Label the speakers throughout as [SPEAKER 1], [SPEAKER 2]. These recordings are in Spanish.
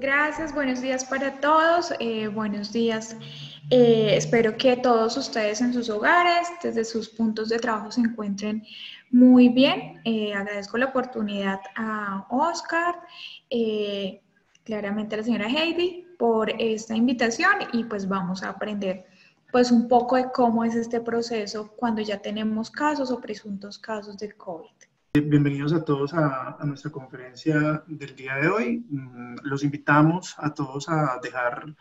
[SPEAKER 1] Gracias, buenos días para todos. Buenos días. Espero que todos ustedes en sus hogares, desde sus puntos de trabajo, se encuentren muy bien. Agradezco la oportunidad a Oscar, claramente a la señora Heidi, por esta invitación y pues vamos a aprender pues un poco de cómo es este proceso cuando ya tenemos casos o presuntos casos de COVID.
[SPEAKER 2] Bienvenidos a todos a nuestra conferencia del día de hoy. Los invitamos a todos a dejar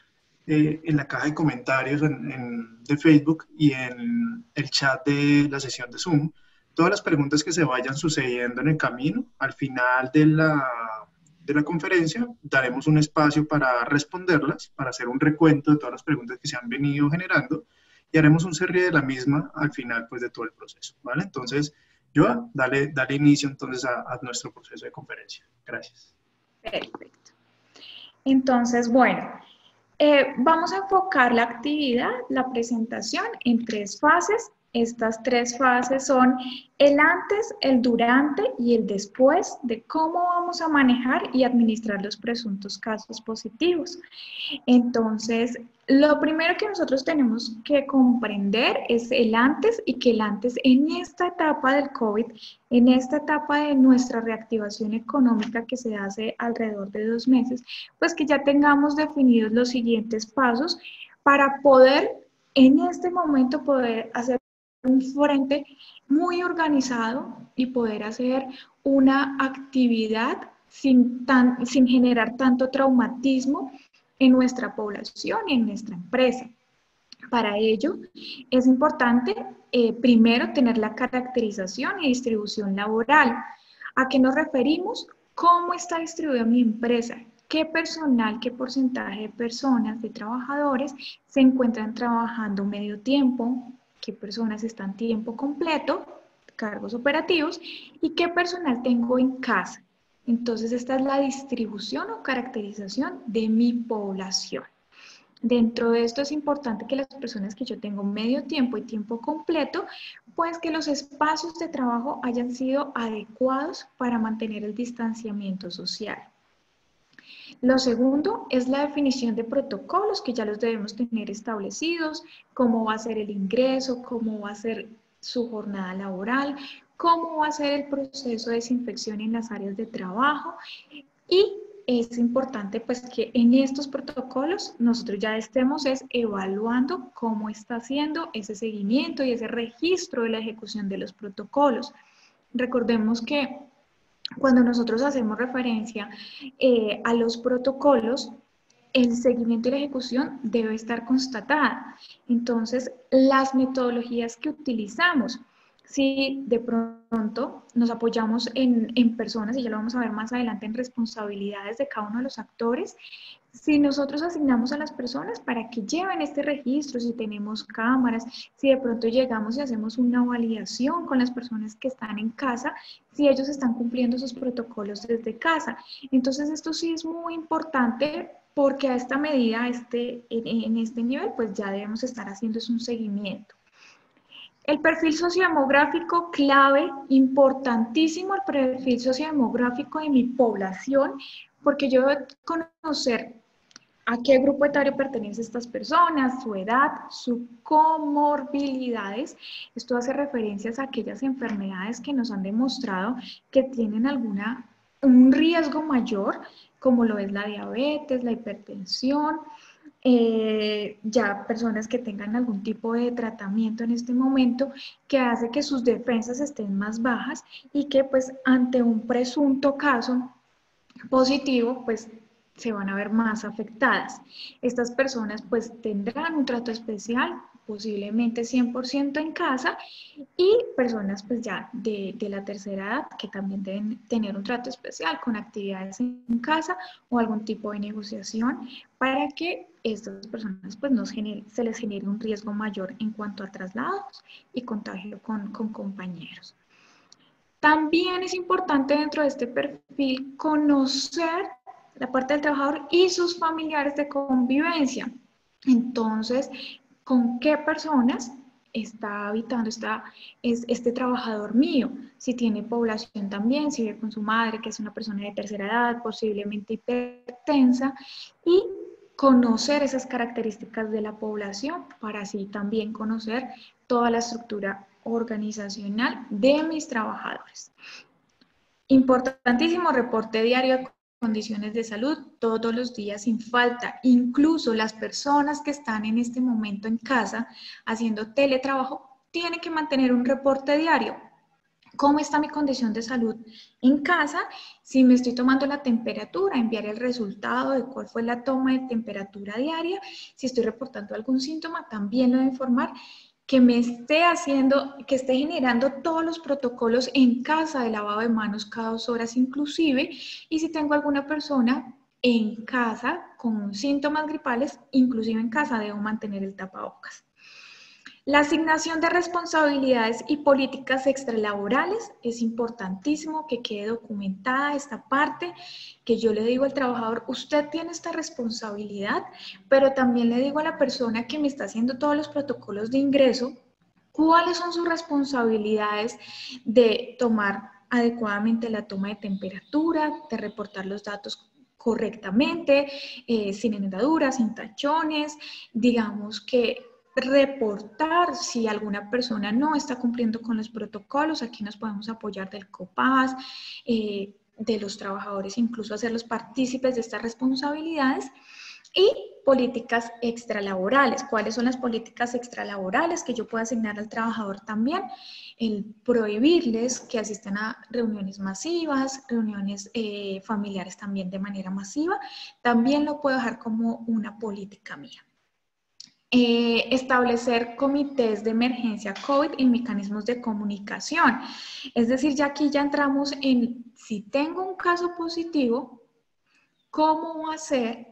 [SPEAKER 2] en la caja de comentarios de Facebook y en el chat de la sesión de Zoom todas las preguntas que se vayan sucediendo en el camino. Al final de la conferencia daremos un espacio para responderlas, para hacer un recuento de todas las preguntas que se han venido generando y haremos un cierre de la misma al final pues, de todo el proceso, ¿vale? Entonces, Joa, dale inicio entonces a nuestro proceso de conferencia. Gracias.
[SPEAKER 1] Perfecto. Entonces, bueno, vamos a enfocar la actividad, la presentación, en tres fases. Estas tres fases son el antes, el durante y el después de cómo vamos a manejar y administrar los presuntos casos positivos. Entonces, lo primero que nosotros tenemos que comprender es el antes y que el antes en esta etapa del COVID, en esta etapa de nuestra reactivación económica que se hace alrededor de 2 meses, pues que ya tengamos definidos los siguientes pasos para poder en este momento poder hacer un frente muy organizado y poder hacer una actividad sin generar tanto traumatismo en nuestra población y en nuestra empresa. Para ello, es importante primero tener la caracterización y distribución laboral. ¿A qué nos referimos? ¿Cómo está distribuida mi empresa? ¿Qué personal, qué porcentaje de personas, de trabajadores se encuentran trabajando medio tiempo? ¿Qué personas están tiempo completo, cargos operativos? ¿Y qué personal tengo en casa? Entonces, esta es la distribución o caracterización de mi población. Dentro de esto es importante que las personas que yo tengo medio tiempo y tiempo completo, pues que los espacios de trabajo hayan sido adecuados para mantener el distanciamiento social. Lo segundo es la definición de protocolos que ya los debemos tener establecidos, cómo va a ser el ingreso, cómo va a ser su jornada laboral, cómo va a ser el proceso de desinfección en las áreas de trabajo y es importante pues que en estos protocolos nosotros ya estemos evaluando cómo está haciendo ese seguimiento y ese registro de la ejecución de los protocolos. Recordemos que cuando nosotros hacemos referencia a los protocolos, el seguimiento y la ejecución debe estar constatada. Entonces, las metodologías que utilizamos, si de pronto nos apoyamos en personas, y ya lo vamos a ver más adelante, en responsabilidades de cada uno de los actores, si nosotros asignamos a las personas para que lleven este registro, si tenemos cámaras, si de pronto llegamos y hacemos una validación con las personas que están en casa, si ellos están cumpliendo sus protocolos desde casa. Entonces esto sí es muy importante porque a esta medida, en este nivel, pues ya debemos estar haciendo un seguimiento. El perfil sociodemográfico clave, importantísimo el perfil sociodemográfico de mi población, porque yo debo conocer a qué grupo etario pertenecen estas personas, su edad, sus comorbilidades. Esto hace referencias a aquellas enfermedades que nos han demostrado que tienen un riesgo mayor, como lo es la diabetes, la hipertensión, ya personas que tengan algún tipo de tratamiento en este momento que hace que sus defensas estén más bajas y que pues ante un presunto caso positivo pues se van a ver más afectadas. Estas personas pues tendrán un trato especial, posiblemente 100% en casa, y personas pues ya de la tercera edad que también deben tener un trato especial con actividades en casa o algún tipo de negociación para que estas personas pues se les genere un riesgo mayor en cuanto a traslados y contagio con compañeros. También es importante dentro de este perfil conocer la parte del trabajador y sus familiares de convivencia. Entonces, ¿con qué personas está habitando este trabajador mío, si tiene población también, si vive con su madre, que es una persona de tercera edad, posiblemente hipertensa, y conocer esas características de la población para así también conocer toda la estructura organizacional de mis trabajadores. Importantísimo, reporte diario de condiciones de salud todos los días sin falta. Incluso las personas que están en este momento en casa haciendo teletrabajo tienen que mantener un reporte diario. ¿Cómo está mi condición de salud en casa? Si me estoy tomando la temperatura, enviar el resultado de cuál fue la toma de temperatura diaria. Si estoy reportando algún síntoma, también lo debo informar. Que me esté haciendo, que esté generando todos los protocolos en casa de lavado de manos cada 2 horas inclusive, y si tengo alguna persona en casa con síntomas gripales, inclusive en casa debo mantener el tapabocas. La asignación de responsabilidades y políticas extralaborales es importantísimo que quede documentada esta parte, que yo le digo al trabajador, usted tiene esta responsabilidad, pero también le digo a la persona que me está haciendo todos los protocolos de ingreso, cuáles son sus responsabilidades de tomar adecuadamente la toma de temperatura, de reportar los datos correctamente, sin hendaduras, sin tachones, digamos que reportar si alguna persona no está cumpliendo con los protocolos. Aquí nos podemos apoyar del COPAS, de los trabajadores, incluso hacerlos partícipes de estas responsabilidades. Y políticas extralaborales. ¿Cuáles son las políticas extralaborales que yo puedo asignar al trabajador también? El prohibirles que asistan a reuniones masivas, reuniones familiares también de manera masiva. También lo puedo dejar como una política mía. Establecer comités de emergencia COVID y mecanismos de comunicación. Es decir, ya aquí ya entramos en, si tengo un caso positivo, ¿cómo va a ser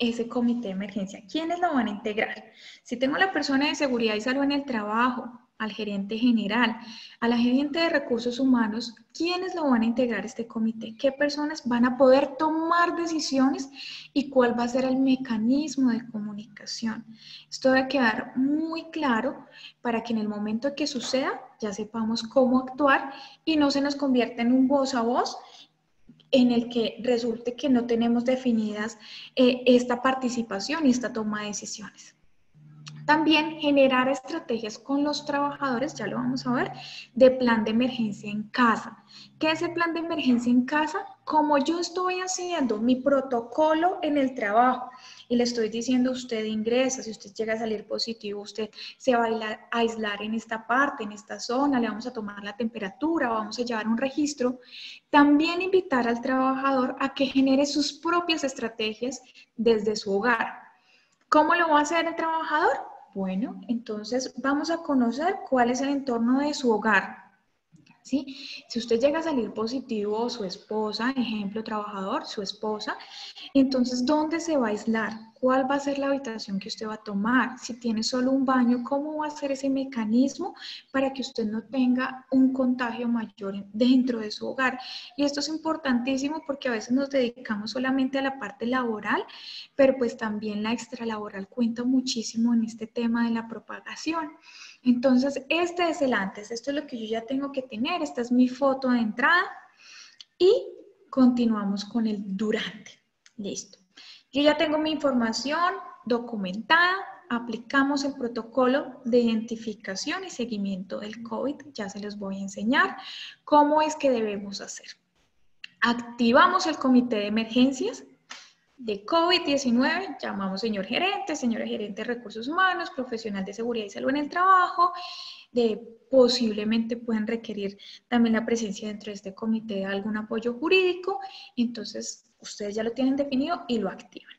[SPEAKER 1] ese comité de emergencia? ¿Quiénes lo van a integrar? Si tengo a la persona de seguridad y salud en el trabajo, al gerente general, a la gerente de recursos humanos, ¿quiénes lo van a integrar a este comité? ¿Qué personas van a poder tomar decisiones y cuál va a ser el mecanismo de comunicación? Esto debe quedar muy claro para que en el momento que suceda ya sepamos cómo actuar y no se nos convierta en un voz a voz en el que resulte que no tenemos definidas esta participación y esta toma de decisiones. También generar estrategias con los trabajadores, ya lo vamos a ver, de plan de emergencia en casa. ¿Qué es el plan de emergencia en casa? Como yo estoy haciendo mi protocolo en el trabajo y le estoy diciendo usted ingresa, si usted llega a salir positivo, usted se va a aislar en esta parte, en esta zona, le vamos a tomar la temperatura, vamos a llevar un registro. También invitar al trabajador a que genere sus propias estrategias desde su hogar. ¿Cómo lo va a hacer el trabajador? Bueno, entonces vamos a conocer cuál es el entorno de su hogar. ¿Sí? Si usted llega a salir positivo, su esposa, ejemplo, trabajador, su esposa, entonces, ¿dónde se va a aislar? ¿Cuál va a ser la habitación que usted va a tomar? Si tiene solo un baño, ¿cómo va a ser ese mecanismo para que usted no tenga un contagio mayor dentro de su hogar? Y esto es importantísimo porque a veces nos dedicamos solamente a la parte laboral, pero pues también la extralaboral cuenta muchísimo en este tema de la propagación. Entonces, este es el antes, esto es lo que yo ya tengo que tener, esta es mi foto de entrada y continuamos con el durante. Listo. Yo ya tengo mi información documentada, aplicamos el protocolo de identificación y seguimiento del COVID, ya se los voy a enseñar cómo es que debemos hacer. Activamos el comité de emergencias de COVID-19, llamamos señora gerente de recursos humanos, profesional de seguridad y salud en el trabajo, posiblemente pueden requerir también la presencia dentro de este comité de algún apoyo jurídico, entonces ustedes ya lo tienen definido y lo activan.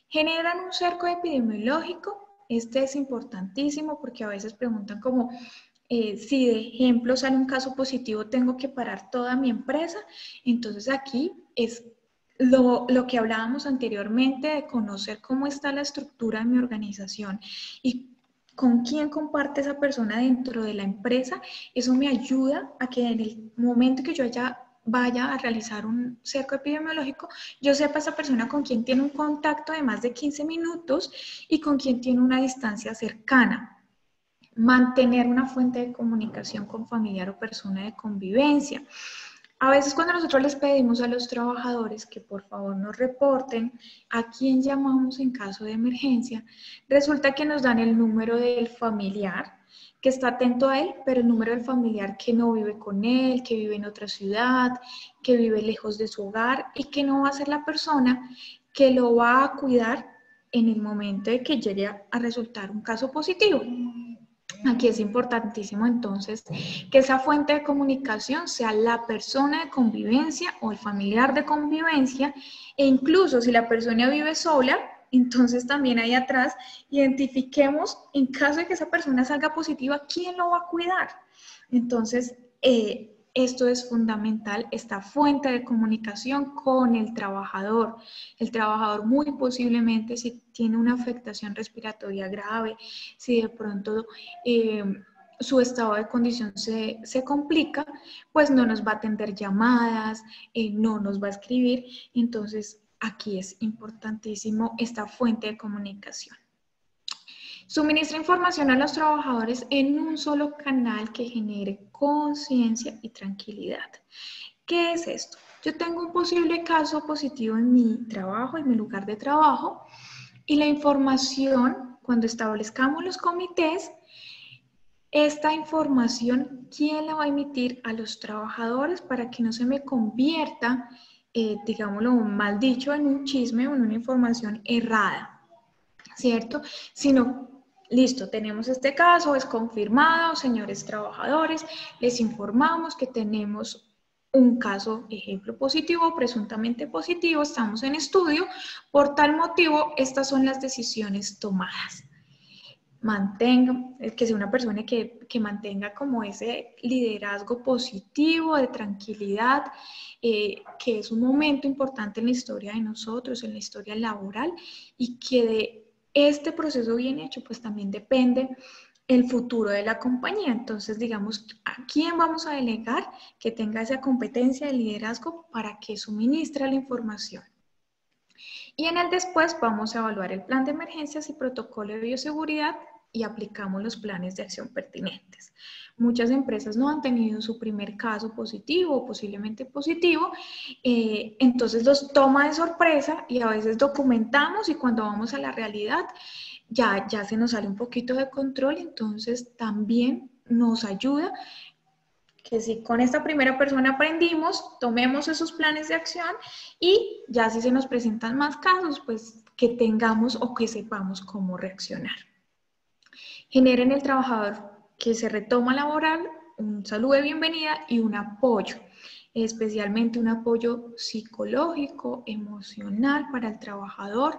[SPEAKER 1] Generan un cerco epidemiológico, este es importantísimo porque a veces preguntan como si de ejemplo sale un caso positivo, tengo que parar toda mi empresa, entonces aquí es lo que hablábamos anteriormente de conocer cómo está la estructura de mi organización y con quién comparte esa persona dentro de la empresa, eso me ayuda a que en el momento que yo vaya a realizar un cerco epidemiológico, yo sepa esa persona con quién tiene un contacto de más de 15 minutos y con quién tiene una distancia cercana. Mantener una fuente de comunicación con familiar o persona de convivencia. A veces cuando nosotros les pedimos a los trabajadores que por favor nos reporten a quién llamamos en caso de emergencia, resulta que nos dan el número del familiar que está atento a él, pero el número del familiar que no vive con él, que vive en otra ciudad, que vive lejos de su hogar y que no va a ser la persona que lo va a cuidar en el momento de que llegue a resultar un caso positivo. Aquí es importantísimo entonces que esa fuente de comunicación sea la persona de convivencia o el familiar de convivencia, e incluso si la persona vive sola, entonces también ahí atrás identifiquemos, en caso de que esa persona salga positiva, quién lo va a cuidar. Entonces, esto es fundamental, esta fuente de comunicación con el trabajador. El trabajador muy posiblemente, si tiene una afectación respiratoria grave, si de pronto su estado de condición se complica, pues no nos va a atender llamadas, no nos va a escribir. Entonces, aquí es importantísimo esta fuente de comunicación. Suministra información a los trabajadores en un solo canal que genere conciencia y tranquilidad. ¿Qué es esto? Yo tengo un posible caso positivo en mi trabajo, en mi lugar de trabajo, y la información, cuando establezcamos los comités, esta información, ¿quién la va a emitir a los trabajadores para que no se me convierta, digámoslo mal dicho, en un chisme o en una información errada, ¿cierto? Sino, listo, tenemos este caso, es confirmado, señores trabajadores, les informamos que tenemos un caso, ejemplo positivo, presuntamente positivo, estamos en estudio, por tal motivo, estas son las decisiones tomadas. Mantenga, que sea una persona que mantenga como ese liderazgo positivo, de tranquilidad, que es un momento importante en la historia de nosotros, en la historia laboral, y que de este proceso bien hecho, pues también depende el futuro de la compañía. Entonces, digamos, ¿a quién vamos a delegar que tenga esa competencia de liderazgo para que suministre la información? Y en el después vamos a evaluar el plan de emergencias y protocolo de bioseguridad y aplicamos los planes de acción pertinentes. Muchas empresas no han tenido su primer caso positivo o posiblemente positivo, entonces los toma de sorpresa y a veces documentamos, y cuando vamos a la realidad ya se nos sale un poquito de control. Entonces también nos ayuda que si con esta primera persona aprendimos, tomemos esos planes de acción, y ya si se nos presentan más casos, pues que tengamos o que sepamos cómo reaccionar. Genera en el trabajador que se retoma laboral un saludo de bienvenida y un apoyo, especialmente un apoyo psicológico, emocional para el trabajador.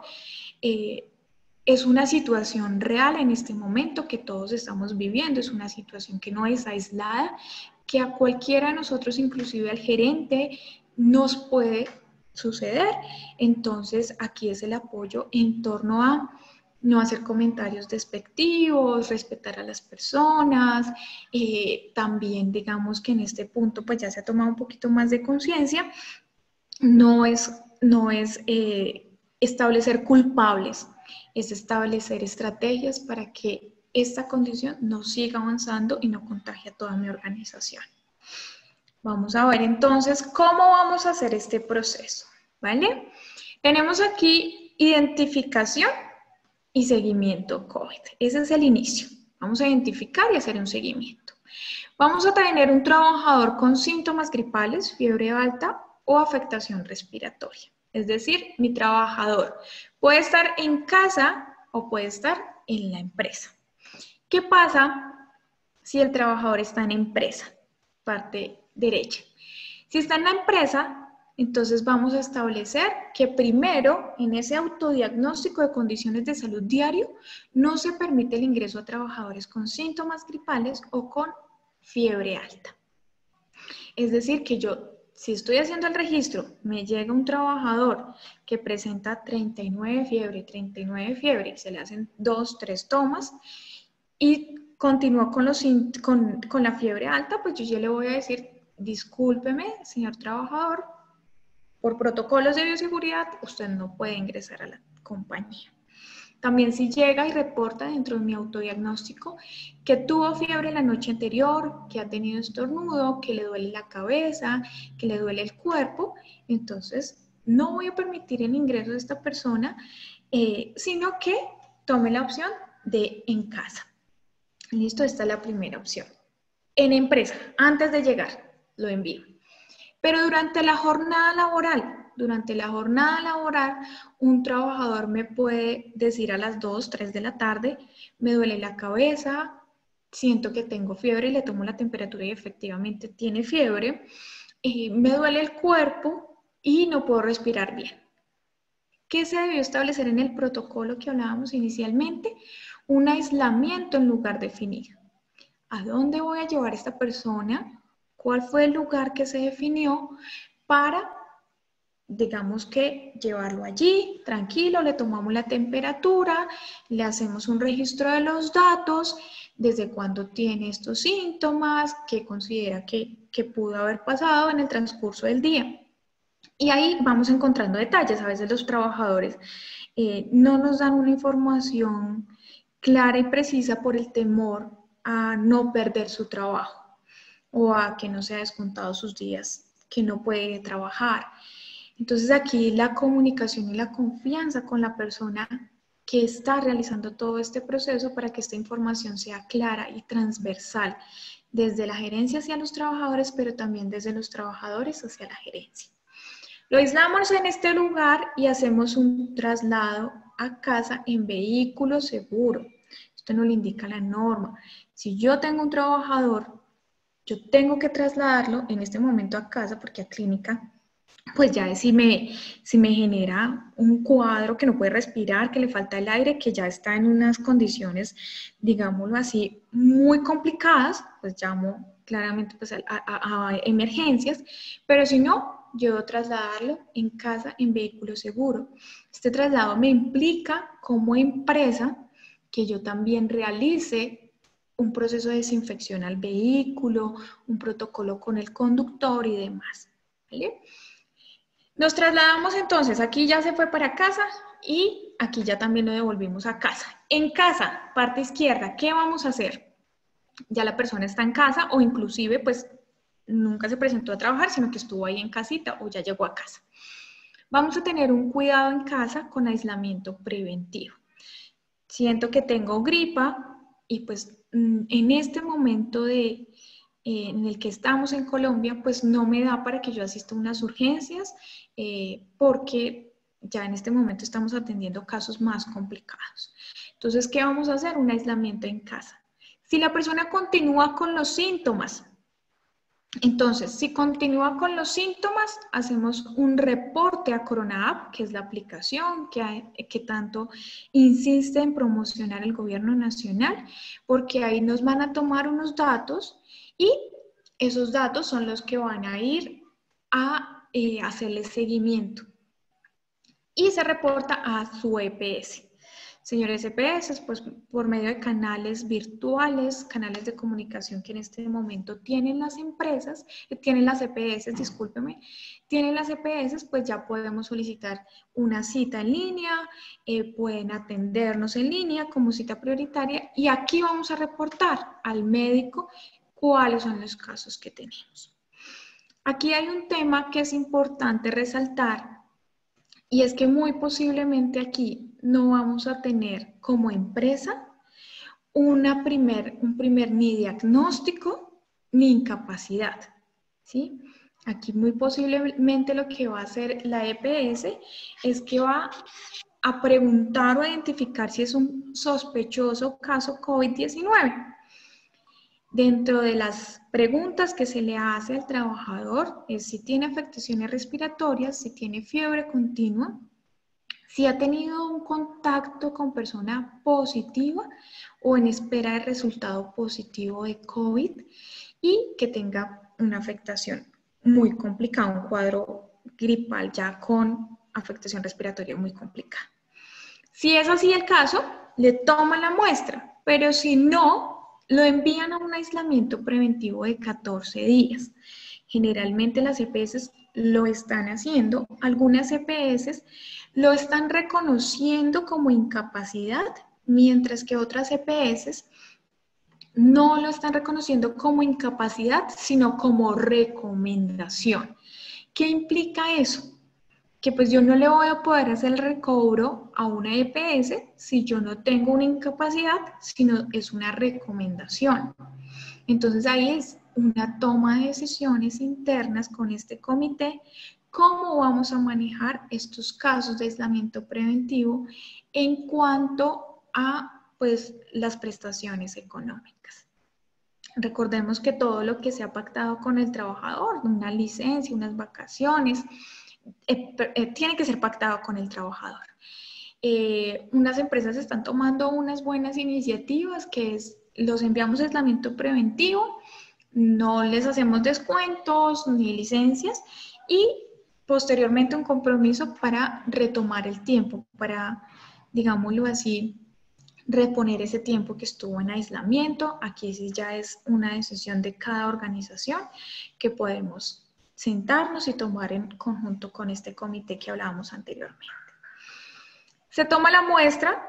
[SPEAKER 1] Es una situación real en este momento que todos estamos viviendo, es una situación que no es aislada, que a cualquiera de nosotros, inclusive al gerente, nos puede suceder. Entonces, aquí es el apoyo en torno a no hacer comentarios despectivos, respetar a las personas. También, digamos que en este punto, pues ya se ha tomado un poquito más de conciencia. No es establecer culpables, es establecer estrategias para que esta condición no siga avanzando y no contagie a toda mi organización. Vamos a ver entonces cómo vamos a hacer este proceso, ¿vale? Tenemos aquí identificación y seguimiento COVID. Ese es el inicio. Vamos a identificar y hacer un seguimiento. Vamos a tener un trabajador con síntomas gripales, fiebre alta o afectación respiratoria. Es decir, mi trabajador puede estar en casa o puede estar en la empresa. ¿Qué pasa si el trabajador está en empresa? Parte derecha. Si está en la empresa, entonces vamos a establecer que primero, en ese autodiagnóstico de condiciones de salud diario, no se permite el ingreso a trabajadores con síntomas gripales o con fiebre alta. Es decir, que yo, si estoy haciendo el registro, me llega un trabajador que presenta 39 fiebre, y se le hacen 2, 3 tomas, y continúa con la fiebre alta, pues yo ya le voy a decir, discúlpeme, señor trabajador, por protocolos de bioseguridad, usted no puede ingresar a la compañía. También si llega y reporta dentro de mi autodiagnóstico que tuvo fiebre la noche anterior, que ha tenido estornudo, que le duele la cabeza, que le duele el cuerpo, entonces no voy a permitir el ingreso de esta persona, sino que tome la opción de en casa. Listo, esta es la primera opción. En empresa, antes de llegar, lo envío. Pero durante la jornada laboral, un trabajador me puede decir a las 2, 3 de la tarde, me duele la cabeza, siento que tengo fiebre, le tomo la temperatura y efectivamente tiene fiebre, me duele el cuerpo y no puedo respirar bien. ¿Qué se debió establecer en el protocolo que hablábamos inicialmente? Un aislamiento en lugar definido. ¿A dónde voy a llevar a esta persona? ¿Cuál fue el lugar que se definió para, digamos que, llevarlo allí, tranquilo, le tomamos la temperatura, le hacemos un registro de los datos, desde cuándo tiene estos síntomas, qué considera que pudo haber pasado en el transcurso del día? Y ahí vamos encontrando detalles. A veces los trabajadores no nos dan una información clara y precisa por el temor a no perder su trabajo o a que no se ha descontado sus días que no puede trabajar. Entonces aquí la comunicación y la confianza con la persona que está realizando todo este proceso para que esta información sea clara y transversal desde la gerencia hacia los trabajadores, pero también desde los trabajadores hacia la gerencia. Lo aislamos en este lugar y hacemos un traslado a casa en vehículo seguro. Esto nos lo indica la norma. Si yo tengo un trabajador, yo tengo que trasladarlo en este momento a casa porque a clínica, pues ya si me genera un cuadro que no puede respirar, que le falta el aire, que ya está en unas condiciones, digámoslo así, muy complicadas, pues llamo claramente pues, a emergencias, pero si no, yo debo trasladarlo en casa en vehículo seguro. Este traslado me implica como empresa que yo también realice un proceso de desinfección al vehículo, un protocolo con el conductor y demás, ¿vale? Nos trasladamos entonces, aquí ya se fue para casa y aquí ya también lo devolvimos a casa. En casa, parte izquierda, ¿qué vamos a hacer? Ya la persona está en casa o inclusive pues nunca se presentó a trabajar, sino que estuvo ahí en casita o ya llegó a casa. Vamos a tener un cuidado en casa con aislamiento preventivo. Siento que tengo gripa y pues en este momento en el que estamos en Colombia, pues no me da para que yo asista a unas urgencias porque ya en este momento estamos atendiendo casos más complicados. Entonces, ¿qué vamos a hacer? Un aislamiento en casa. Si la persona continúa con los síntomas, entonces, si continúa con los síntomas, hacemos un reporte a Corona App, que es la aplicación que tanto insiste en promocionar el gobierno nacional, porque ahí nos van a tomar unos datos y esos datos son los que van a ir a hacerle seguimiento. Y se reporta a su EPS. Señores EPS, pues por medio de canales virtuales, canales de comunicación que en este momento tienen las empresas, tienen las EPS, discúlpeme, tienen las EPS, pues ya podemos solicitar una cita en línea, pueden atendernos en línea como cita prioritaria y aquí vamos a reportar al médico cuáles son los casos que tenemos. Aquí hay un tema que es importante resaltar y es que muy posiblemente aquí no vamos a tener como empresa un primer ni diagnóstico ni incapacidad, ¿sí? Aquí muy posiblemente lo que va a hacer la EPS es que va a preguntar o a identificar si es un sospechoso caso COVID-19. Dentro de las preguntas que se le hace al trabajador es si tiene afectaciones respiratorias, si tiene fiebre continua, si ha tenido un contacto con persona positiva o en espera de resultado positivo de COVID y que tenga una afectación muy complicada, un cuadro gripal ya con afectación respiratoria muy complicada. Si es así el caso, le toman la muestra, pero si no, lo envían a un aislamiento preventivo de 14 días. Generalmente las EPS lo están haciendo, algunas EPS lo están reconociendo como incapacidad, mientras que otras EPS no lo están reconociendo como incapacidad, sino como recomendación. ¿Qué implica eso? Que pues yo no le voy a poder hacer el recobro a una EPS si yo no tengo una incapacidad, sino es una recomendación. Entonces ahí es una toma de decisiones internas con este comité, cómo vamos a manejar estos casos de aislamiento preventivo en cuanto a pues las prestaciones económicas. Recordemos que todo lo que se ha pactado con el trabajador, una licencia, unas vacaciones, tiene que ser pactado con el trabajador. Unas empresas están tomando unas buenas iniciativas, que es, los enviamos a aislamiento preventivo, no les hacemos descuentos ni licencias, y posteriormente un compromiso para retomar el tiempo, para, digámoslo así, reponer ese tiempo que estuvo en aislamiento. Aquí sí ya es una decisión de cada organización que podemos sentarnos y tomar en conjunto con este comité que hablábamos anteriormente. Se toma la muestra,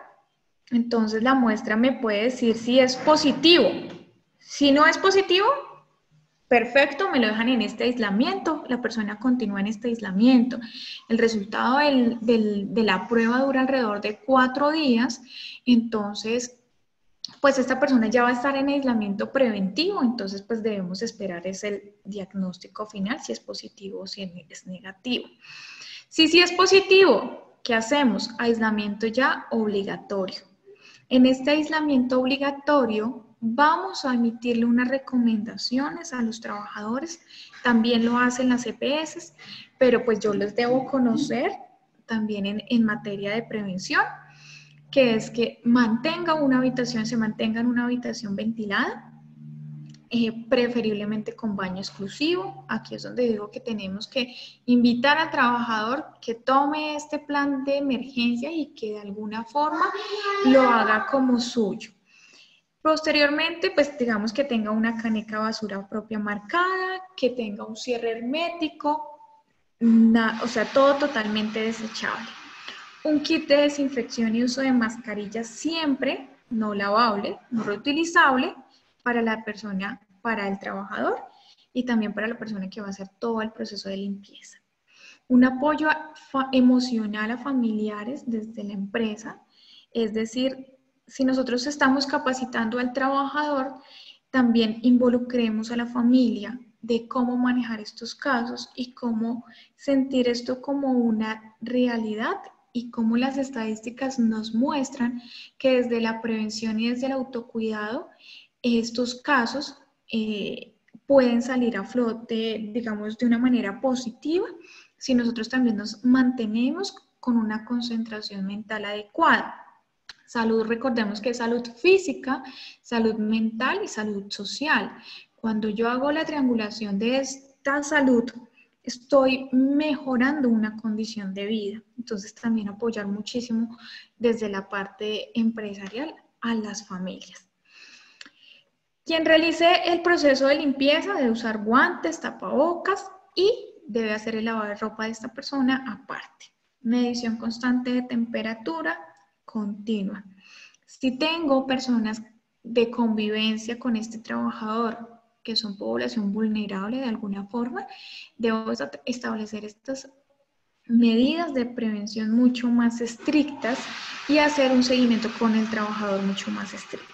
[SPEAKER 1] entonces la muestra me puede decir si es positivo. Si no es positivo, perfecto, me lo dejan en este aislamiento, la persona continúa en este aislamiento. El resultado de la prueba dura alrededor de 4 días, entonces pues esta persona ya va a estar en aislamiento preventivo, entonces pues debemos esperar es el diagnóstico final, si es positivo o si es negativo. Si sí es positivo, ¿qué hacemos? Aislamiento ya obligatorio. En este aislamiento obligatorio vamos a emitirle unas recomendaciones a los trabajadores, también lo hacen las EPS, pero pues yo les debo conocer también en materia de prevención, que es que se mantenga en una habitación ventilada, preferiblemente con baño exclusivo. Aquí es donde digo que tenemos que invitar al trabajador que tome este plan de emergencia y que de alguna forma lo haga como suyo. Posteriormente, pues digamos que tenga una caneca de basura propia marcada, que tenga un cierre hermético, o sea, todo totalmente desechable. Un kit de desinfección y uso de mascarillas siempre no lavable, no reutilizable, para la persona, para el trabajador y también para la persona que va a hacer todo el proceso de limpieza. Un apoyo emocional a familiares desde la empresa, es decir, si nosotros estamos capacitando al trabajador, también involucremos a la familia de cómo manejar estos casos y cómo sentir esto como una realidad y cómo las estadísticas nos muestran que desde la prevención y desde el autocuidado, estos casos pueden salir a flote, digamos, de una manera positiva si nosotros también nos mantenemos con una concentración mental adecuada. Salud, recordemos que es salud física, salud mental y salud social. Cuando yo hago la triangulación de esta salud, estoy mejorando una condición de vida. Entonces también apoyar muchísimo desde la parte empresarial a las familias. Quien realice el proceso de limpieza debe usar guantes, tapabocas y debe hacer el lavado de ropa de esta persona aparte. Medición constante de temperatura continua. Si tengo personas de convivencia con este trabajador que son población vulnerable de alguna forma, debo establecer estas medidas de prevención mucho más estrictas y hacer un seguimiento con el trabajador mucho más estricto.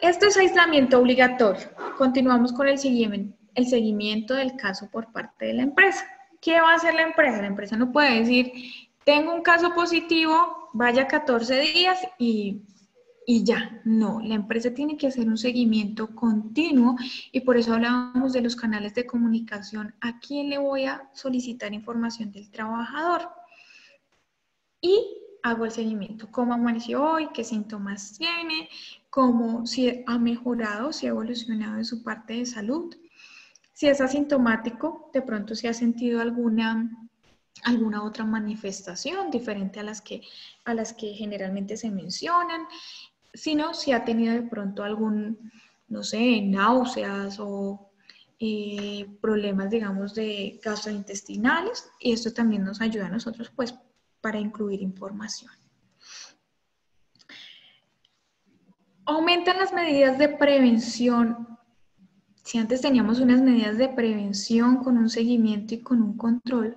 [SPEAKER 1] Esto es aislamiento obligatorio. Continuamos con el seguimiento del caso por parte de la empresa. ¿Qué va a hacer la empresa? La empresa no puede decir, tengo un caso positivo, vaya 14 días y ya. No, la empresa tiene que hacer un seguimiento continuo y por eso hablábamos de los canales de comunicación. ¿A quién le voy a solicitar información del trabajador? Y hago el seguimiento. ¿Cómo amaneció hoy? ¿Qué síntomas tiene? ¿Cómo si ha mejorado, si ha evolucionado en su parte de salud? Si es asintomático, de pronto si ha sentido alguna otra manifestación diferente a las que generalmente se mencionan, sino si ha tenido de pronto algún, no sé, náuseas o problemas, digamos, de gastrointestinales, y esto también nos ayuda a nosotros, pues, para incluir información. Aumentan las medidas de prevención. Si antes teníamos unas medidas de prevención con un seguimiento y con un control,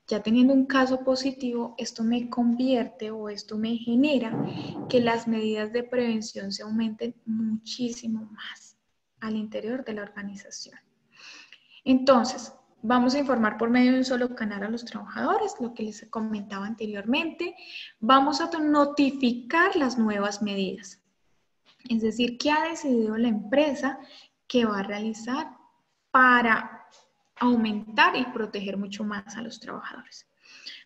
[SPEAKER 1] ya teniendo un caso positivo, esto me convierte o esto me genera que las medidas de prevención se aumenten muchísimo más al interior de la organización. Entonces, vamos a informar por medio de un solo canal a los trabajadores, lo que les comentaba anteriormente. Vamos a notificar las nuevas medidas. Es decir, ¿qué ha decidido la empresa que va a realizar para aumentar y proteger mucho más a los trabajadores?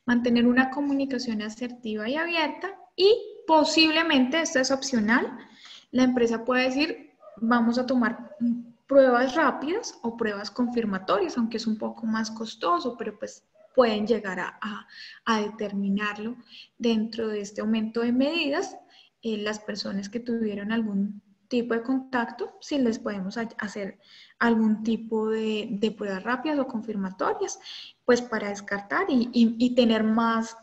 [SPEAKER 1] Mantener una comunicación asertiva y abierta, y posiblemente, esto es opcional, la empresa puede decir, vamos a tomar pruebas rápidas o pruebas confirmatorias, aunque es un poco más costoso, pero pues pueden llegar a determinarlo dentro de este aumento de medidas. Las personas que tuvieron algún tipo de contacto, si les podemos hacer algún tipo de pruebas rápidas o confirmatorias, pues para descartar y tener más,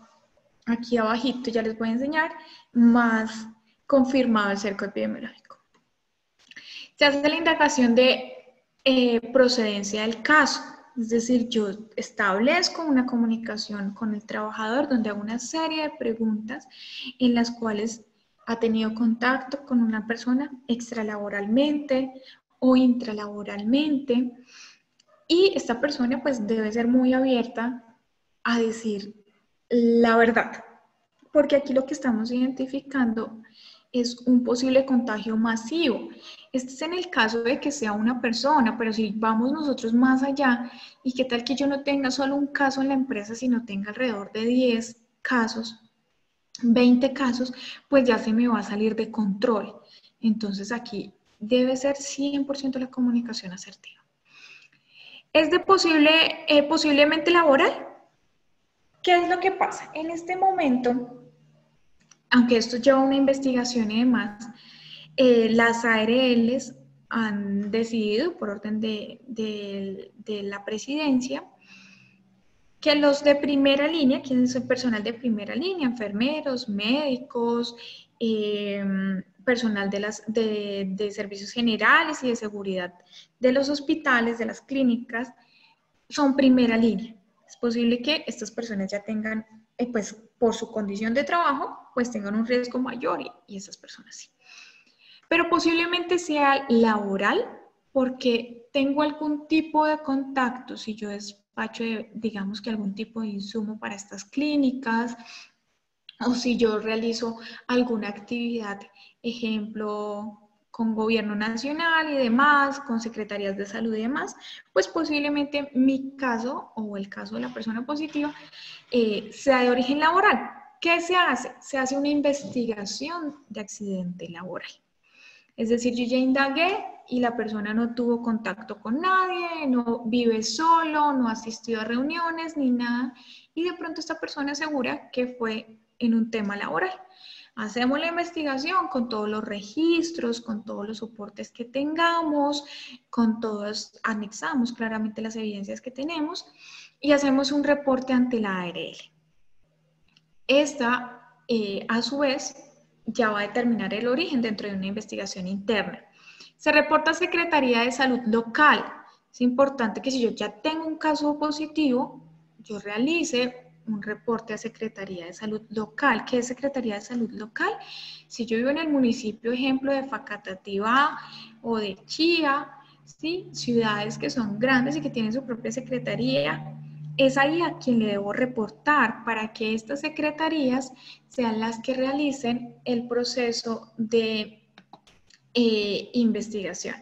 [SPEAKER 1] aquí abajito ya les voy a enseñar, más confirmado el cerco epidemiológico. Se hace la indagación de procedencia del caso, es decir, yo establezco una comunicación con el trabajador donde hago una serie de preguntas en las cuales ha tenido contacto con una persona extralaboralmente o intralaboralmente, y esta persona pues debe ser muy abierta a decir la verdad, porque aquí lo que estamos identificando es un posible contagio masivo. Este es en el caso de que sea una persona, pero si vamos nosotros más allá, ¿y qué tal que yo no tenga solo un caso en la empresa, sino tenga alrededor de 10 casos, 20 casos, pues ya se me va a salir de control? Entonces aquí debe ser 100% la comunicación asertiva. ¿Es de posiblemente laboral? ¿Qué es lo que pasa? En este momento, aunque esto lleva una investigación y demás, las ARLs han decidido, por orden de la presidencia, que los de primera línea, ¿quién es el personal de primera línea? Enfermeros, médicos, personal de servicios generales y de seguridad de los hospitales, de las clínicas, son primera línea. Es posible que estas personas ya tengan, pues por su condición de trabajo, pues tengan un riesgo mayor, y esas personas sí. Pero posiblemente sea laboral, porque tengo algún tipo de contacto, si yo despacho, digamos que algún tipo de insumo para estas clínicas, o si yo realizo alguna actividad, ejemplo, con gobierno nacional y demás, con secretarías de salud y demás, pues posiblemente mi caso o el caso de la persona positiva sea de origen laboral. ¿Qué se hace? Se hace una investigación de accidente laboral. Es decir, yo ya indagué y la persona no tuvo contacto con nadie, no vive solo, no ha asistido a reuniones ni nada, y de pronto esta persona asegura que fue en un tema laboral. Hacemos la investigación con todos los registros, con todos los soportes que tengamos, con todos, anexamos claramente las evidencias que tenemos y hacemos un reporte ante la ARL. Esta, a su vez, ya va a determinar el origen dentro de una investigación interna. Se reporta a Secretaría de Salud local. Es importante que si yo ya tengo un caso positivo, yo realice un reporte a Secretaría de Salud local. ¿Qué es Secretaría de Salud local? Si yo vivo en el municipio, ejemplo, de Facatativá o de Chía, ¿sí? Ciudades que son grandes y que tienen su propia secretaría, es ahí a quien le debo reportar para que estas secretarías sean las que realicen el proceso de investigación.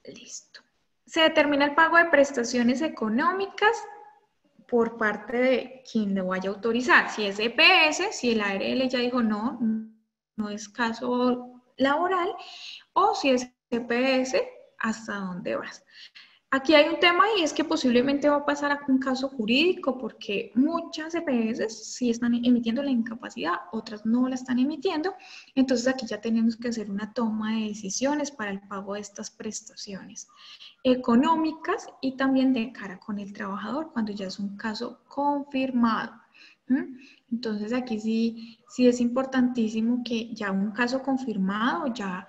[SPEAKER 1] Listo. Se determina el pago de prestaciones económicas por parte de quien lo vaya a autorizar. Si es EPS, si el ARL ya dijo no, no es caso laboral, o si es EPS, ¿hasta dónde vas? Aquí hay un tema y es que posiblemente va a pasar a un caso jurídico porque muchas EPS sí están emitiendo la incapacidad, otras no la están emitiendo. Entonces aquí ya tenemos que hacer una toma de decisiones para el pago de estas prestaciones económicas y también de cara con el trabajador cuando ya es un caso confirmado. Entonces aquí sí es importantísimo que ya un caso confirmado ya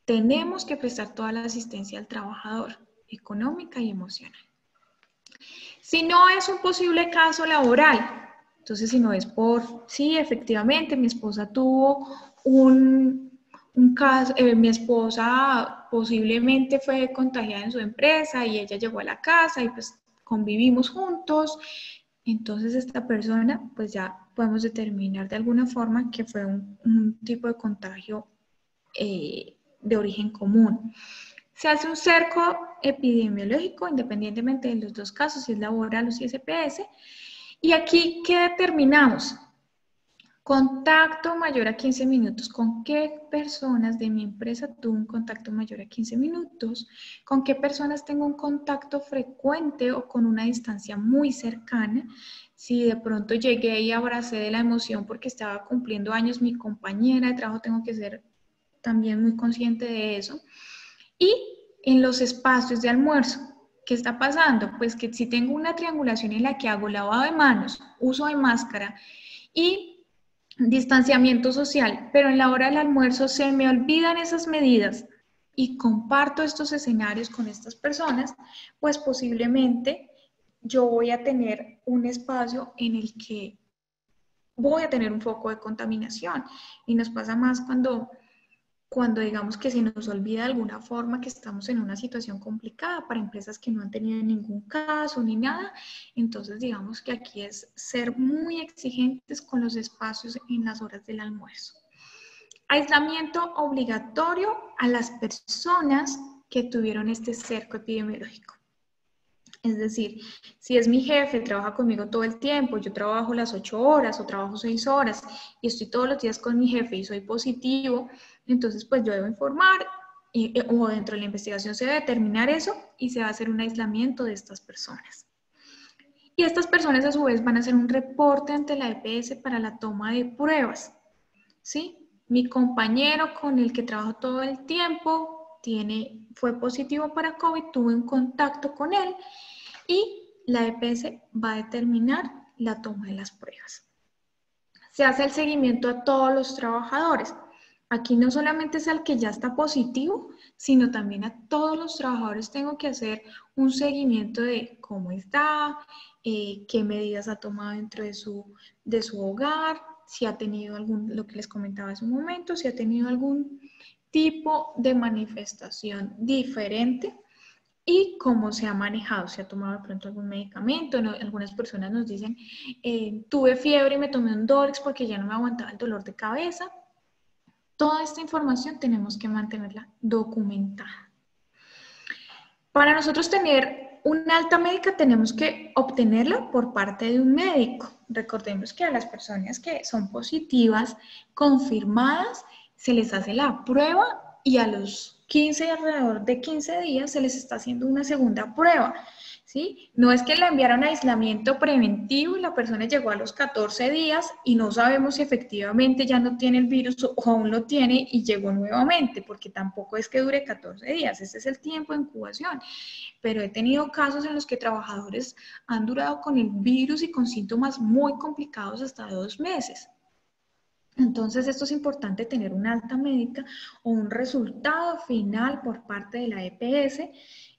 [SPEAKER 1] tenemos que prestar toda la asistencia al trabajador, económica y emocional. Si no es un posible caso laboral, entonces si no es sí, efectivamente, mi esposa tuvo un caso, mi esposa posiblemente fue contagiada en su empresa y ella llegó a la casa y pues convivimos juntos, entonces esta persona pues ya podemos determinar de alguna forma que fue un tipo de contagio de origen común. Se hace un cerco epidemiológico independientemente de los dos casos, si es laboral o si es EPS. Y aquí, ¿qué determinamos? Contacto mayor a 15 minutos. ¿Con qué personas de mi empresa tuve un contacto mayor a 15 minutos? ¿Con qué personas tengo un contacto frecuente o con una distancia muy cercana? Si de pronto llegué y abracé de la emoción porque estaba cumpliendo años mi compañera de trabajo, tengo que ser también muy consciente de eso. Y en los espacios de almuerzo, ¿qué está pasando? Pues que si tengo una triangulación en la que hago lavado de manos, uso de máscara y distanciamiento social, pero en la hora del almuerzo se me olvidan esas medidas y comparto estos escenarios con estas personas, pues posiblemente yo voy a tener un espacio en el que voy a tener un foco de contaminación. Y nos pasa más cuando digamos que se nos olvida de alguna forma que estamos en una situación complicada para empresas que no han tenido ningún caso ni nada. Entonces digamos que aquí es ser muy exigentes con los espacios en las horas del almuerzo. Aislamiento obligatorio a las personas que tuvieron este cerco epidemiológico. Es decir, si es mi jefe, trabaja conmigo todo el tiempo, yo trabajo las 8 horas o trabajo 6 horas y estoy todos los días con mi jefe y soy positivo, entonces pues yo debo informar o dentro de la investigación se debe determinar eso y se va a hacer un aislamiento de estas personas. Y estas personas a su vez van a hacer un reporte ante la EPS para la toma de pruebas, ¿sí? Mi compañero con el que trabajo todo el tiempo fue positivo para COVID, tuve un contacto con él y la EPS va a determinar la toma de las pruebas. Se hace el seguimiento a todos los trabajadores. Aquí no solamente es al que ya está positivo, sino también a todos los trabajadores tengo que hacer un seguimiento de cómo está, qué medidas ha tomado dentro de su hogar, si ha tenido lo que les comentaba hace un momento, si ha tenido algún tipo de manifestación diferente y cómo se ha manejado, si ha tomado de pronto algún medicamento. ¿No? Algunas personas nos dicen, tuve fiebre y me tomé un Dolex porque ya no me aguantaba el dolor de cabeza. Toda esta información tenemos que mantenerla documentada. Para nosotros tener una alta médica tenemos que obtenerla por parte de un médico. Recordemos que a las personas que son positivas, confirmadas, se les hace la prueba y a los alrededor de 15 días se les está haciendo una segunda prueba, ¿sí? No es que la enviaron a aislamiento preventivo y la persona llegó a los 14 días y no sabemos si efectivamente ya no tiene el virus o aún lo tiene y llegó nuevamente, porque tampoco es que dure 14 días, ese es el tiempo de incubación. Pero he tenido casos en los que trabajadores han durado con el virus y con síntomas muy complicados hasta 2 meses. Entonces, esto es importante tener una alta médica o un resultado final por parte de la EPS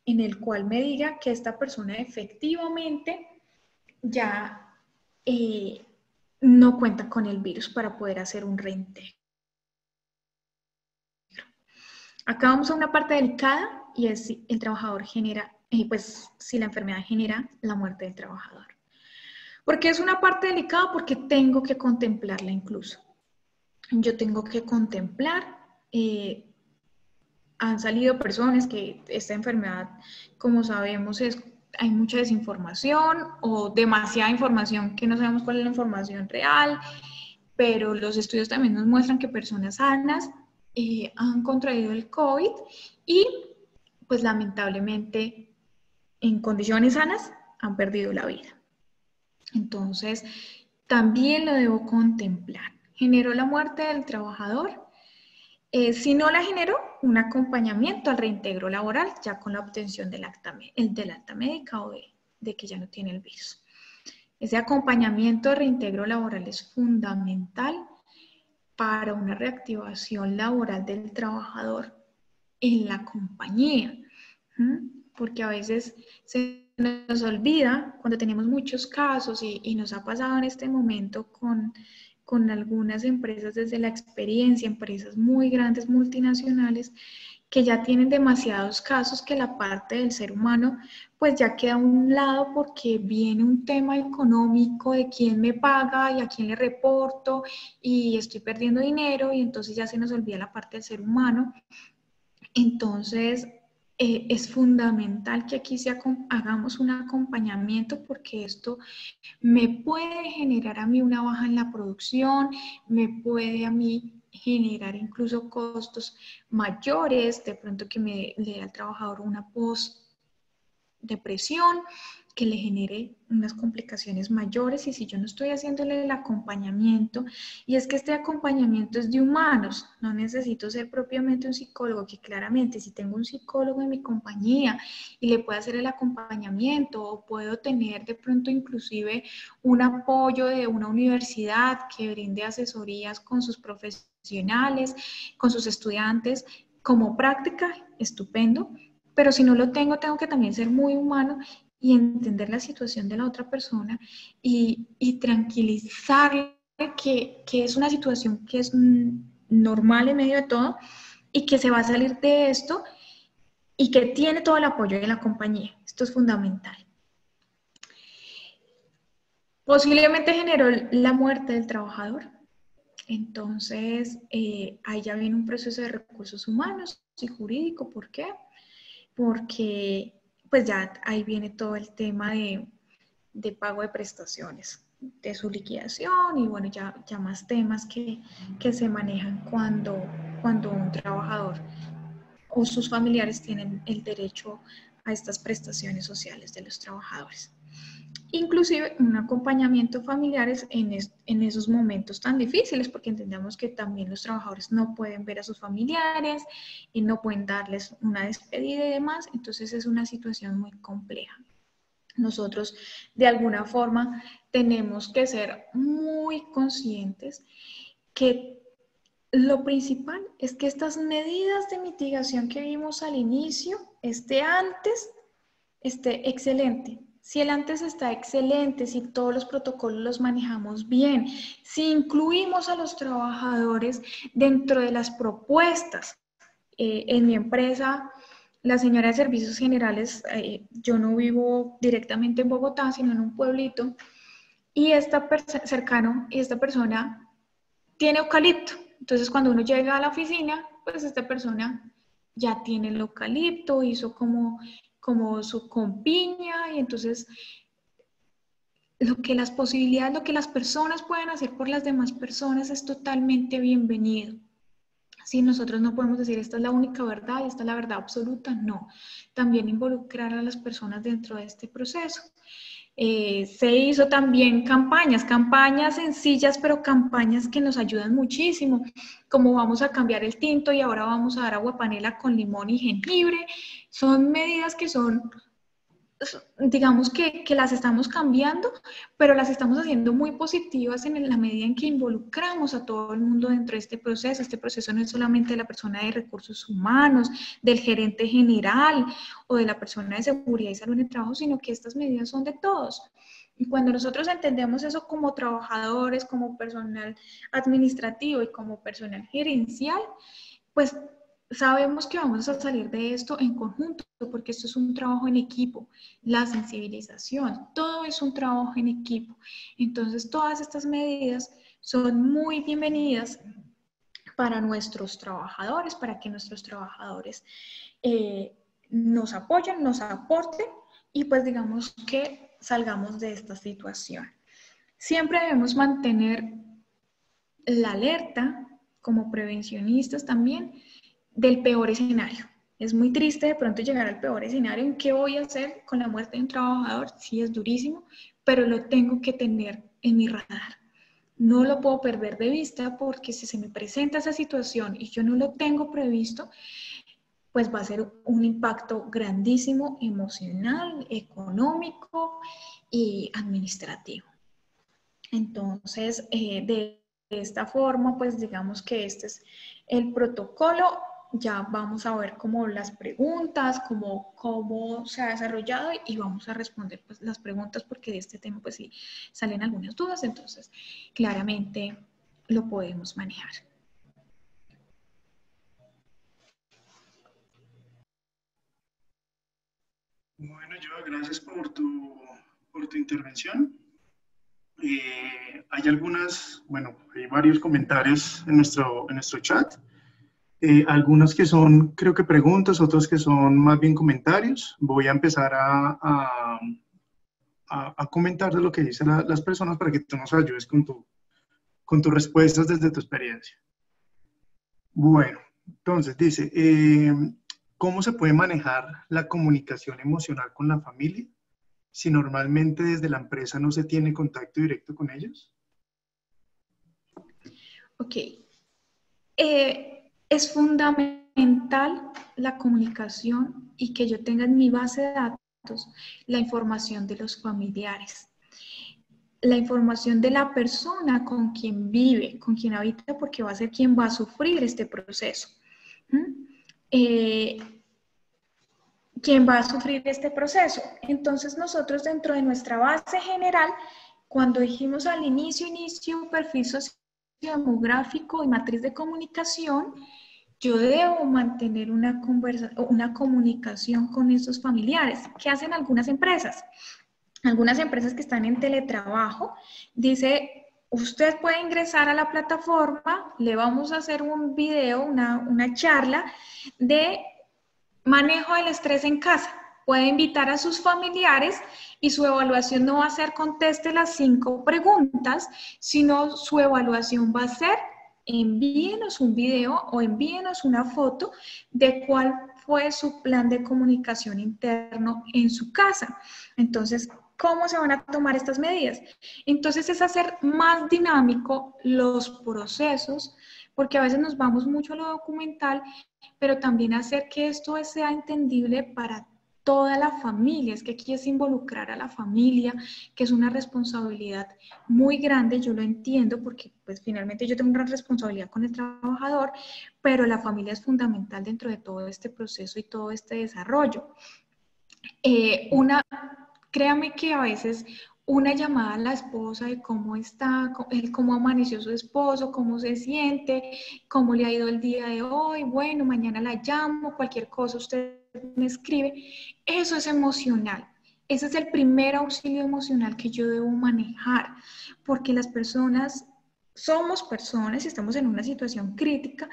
[SPEAKER 1] en el cual me diga que esta persona efectivamente ya no cuenta con el virus para poder hacer un reintegro. Acá vamos a una parte delicada y es si el trabajador genera, pues si la enfermedad genera la muerte del trabajador. ¿Por qué es una parte delicada? Porque tengo que contemplarla incluso. Yo tengo que contemplar, han salido personas que esta enfermedad, como sabemos, hay mucha desinformación o demasiada información que no sabemos cuál es la información real, pero los estudios también nos muestran que personas sanas han contraído el COVID y pues lamentablemente en condiciones sanas han perdido la vida. Entonces, también lo debo contemplar. ¿Generó la muerte del trabajador? Si no la generó, un acompañamiento al reintegro laboral, ya con la obtención del alta médica o de que ya no tiene el virus. Ese acompañamiento de reintegro laboral es fundamental para una reactivación laboral del trabajador en la compañía, porque a veces se nos olvida cuando tenemos muchos casos y nos ha pasado en este momento con algunas empresas desde la experiencia, empresas muy grandes, multinacionales, que ya tienen demasiados casos que la parte del ser humano pues ya queda a un lado porque viene un tema económico de quién me paga y a quién le reporto y estoy perdiendo dinero y entonces ya se nos olvida la parte del ser humano. Entonces, es fundamental que aquí hagamos un acompañamiento porque esto me puede generar a mí una baja en la producción, me puede a mí generar incluso costos mayores, de pronto que le dé al trabajador una post-depresión, que le genere unas complicaciones mayores y si yo no estoy haciéndole el acompañamiento, y es que este acompañamiento es de humanos, no necesito ser propiamente un psicólogo, que claramente si tengo un psicólogo en mi compañía y le puedo hacer el acompañamiento o puedo tener de pronto inclusive un apoyo de una universidad que brinde asesorías con sus profesionales, con sus estudiantes como práctica, estupendo, pero si no lo tengo, tengo que también ser muy humano y entender la situación de la otra persona y tranquilizarle que es una situación que es normal en medio de todo y que se va a salir de esto y que tiene todo el apoyo de la compañía. Esto es fundamental. Posiblemente generó la muerte del trabajador. Entonces, ahí ya viene un proceso de recursos humanos y jurídico. ¿Por qué? Porque pues ya ahí viene todo el tema de pago de prestaciones, de su liquidación y bueno, ya más temas que se manejan cuando un trabajador o sus familiares tienen el derecho a estas prestaciones sociales de los trabajadores. Inclusive un acompañamiento familiares en esos momentos tan difíciles, porque entendemos que también los trabajadores no pueden ver a sus familiares y no pueden darles una despedida y demás, entonces es una situación muy compleja. Nosotros de alguna forma tenemos que ser muy conscientes que lo principal es que estas medidas de mitigación que vimos al inicio, esté excelente. Si el antes está excelente, si todos los protocolos los manejamos bien, si incluimos a los trabajadores dentro de las propuestas. En mi empresa, la señora de Servicios Generales, yo no vivo directamente en Bogotá, sino en un pueblito, y esta persona tiene eucalipto. Entonces, cuando uno llega a la oficina, pues esta persona ya tiene el eucalipto, hizo como su compiña, y entonces lo que las personas pueden hacer por las demás personas es totalmente bienvenido. Si nosotros no podemos decir esta es la única verdad y esta es la verdad absoluta, no. También involucrar a las personas dentro de este proceso. Se hizo también campañas sencillas, pero campañas que nos ayudan muchísimo, como vamos a cambiar el tinto y ahora vamos a dar agua panela con limón y jengibre. Son medidas que son, digamos que las estamos cambiando, pero las estamos haciendo muy positivas en la medida en que involucramos a todo el mundo dentro de este proceso. Este proceso no es solamente de la persona de recursos humanos, del gerente general o de la persona de seguridad y salud en el trabajo, sino que estas medidas son de todos. Y cuando nosotros entendemos eso como trabajadores, como personal administrativo y como personal gerencial, pues sabemos que vamos a salir de esto en conjunto, porque esto es un trabajo en equipo, la sensibilización, todo es un trabajo en equipo. Entonces, todas estas medidas son muy bienvenidas para nuestros trabajadores, para que nuestros trabajadores nos apoyen, nos aporten y pues digamos que salgamos de esta situación. Siempre debemos mantener la alerta como prevencionistas también del peor escenario. Es muy triste de pronto llegar al peor escenario. ¿En qué voy a hacer con la muerte de un trabajador? Sí, es durísimo, pero lo tengo que tener en mi radar. No lo puedo perder de vista porque si se me presenta esa situación y yo no lo tengo previsto, pues va a ser un impacto grandísimo emocional, económico y administrativo. Entonces, de esta forma, pues digamos que este es el protocolo. Ya vamos a ver como las preguntas, cómo se ha desarrollado y vamos a responder pues, las preguntas porque de este tema pues sí salen algunas dudas, entonces claramente lo podemos manejar.
[SPEAKER 2] Bueno, Joa, gracias por tu intervención. Hay algunas, bueno, hay varios comentarios en nuestro chat. Algunos que son, creo que preguntas, otros que son más bien comentarios. Voy a empezar a comentar de lo que dicen las personas para que tú nos ayudes con tus respuestas desde tu experiencia. Bueno, entonces dice, ¿cómo se puede manejar la comunicación emocional con la familia si normalmente desde la empresa no se tiene contacto directo con ellos?
[SPEAKER 1] Ok. Es fundamental la comunicación y que yo tenga en mi base de datos la información de los familiares, la información de la persona con quien vive, con quien habita, porque va a ser quien va a sufrir este proceso. ¿Quién va a sufrir este proceso? Entonces nosotros dentro de nuestra base general, cuando dijimos al inicio, perfil sociodemográfico y matriz de comunicación, yo debo mantener una comunicación con estos familiares. ¿Qué hacen algunas empresas? Algunas empresas que están en teletrabajo, dice, usted puede ingresar a la plataforma, le vamos a hacer un video, una charla de manejo del estrés en casa. Puede invitar a sus familiares y su evaluación no va a ser conteste las 5 preguntas, sino su evaluación va a ser envíenos un video o envíenos una foto de cuál fue su plan de comunicación interno en su casa. Entonces, ¿cómo se van a tomar estas medidas? Entonces, es hacer más dinámico los procesos, porque a veces nos vamos mucho a lo documental, pero también hacer que esto sea entendible para toda la familia. Es que aquí es involucrar a la familia, que es una responsabilidad muy grande, yo lo entiendo, porque pues finalmente yo tengo una responsabilidad con el trabajador, pero la familia es fundamental dentro de todo este proceso y todo este desarrollo. Créame que a veces una llamada a la esposa de cómo está, cómo amaneció su esposo, cómo se siente, cómo le ha ido el día de hoy, bueno, mañana la llamo, cualquier cosa usted me escribe, eso es emocional. Ese es el primer auxilio emocional que yo debo manejar, porque las personas, somos personas y estamos en una situación crítica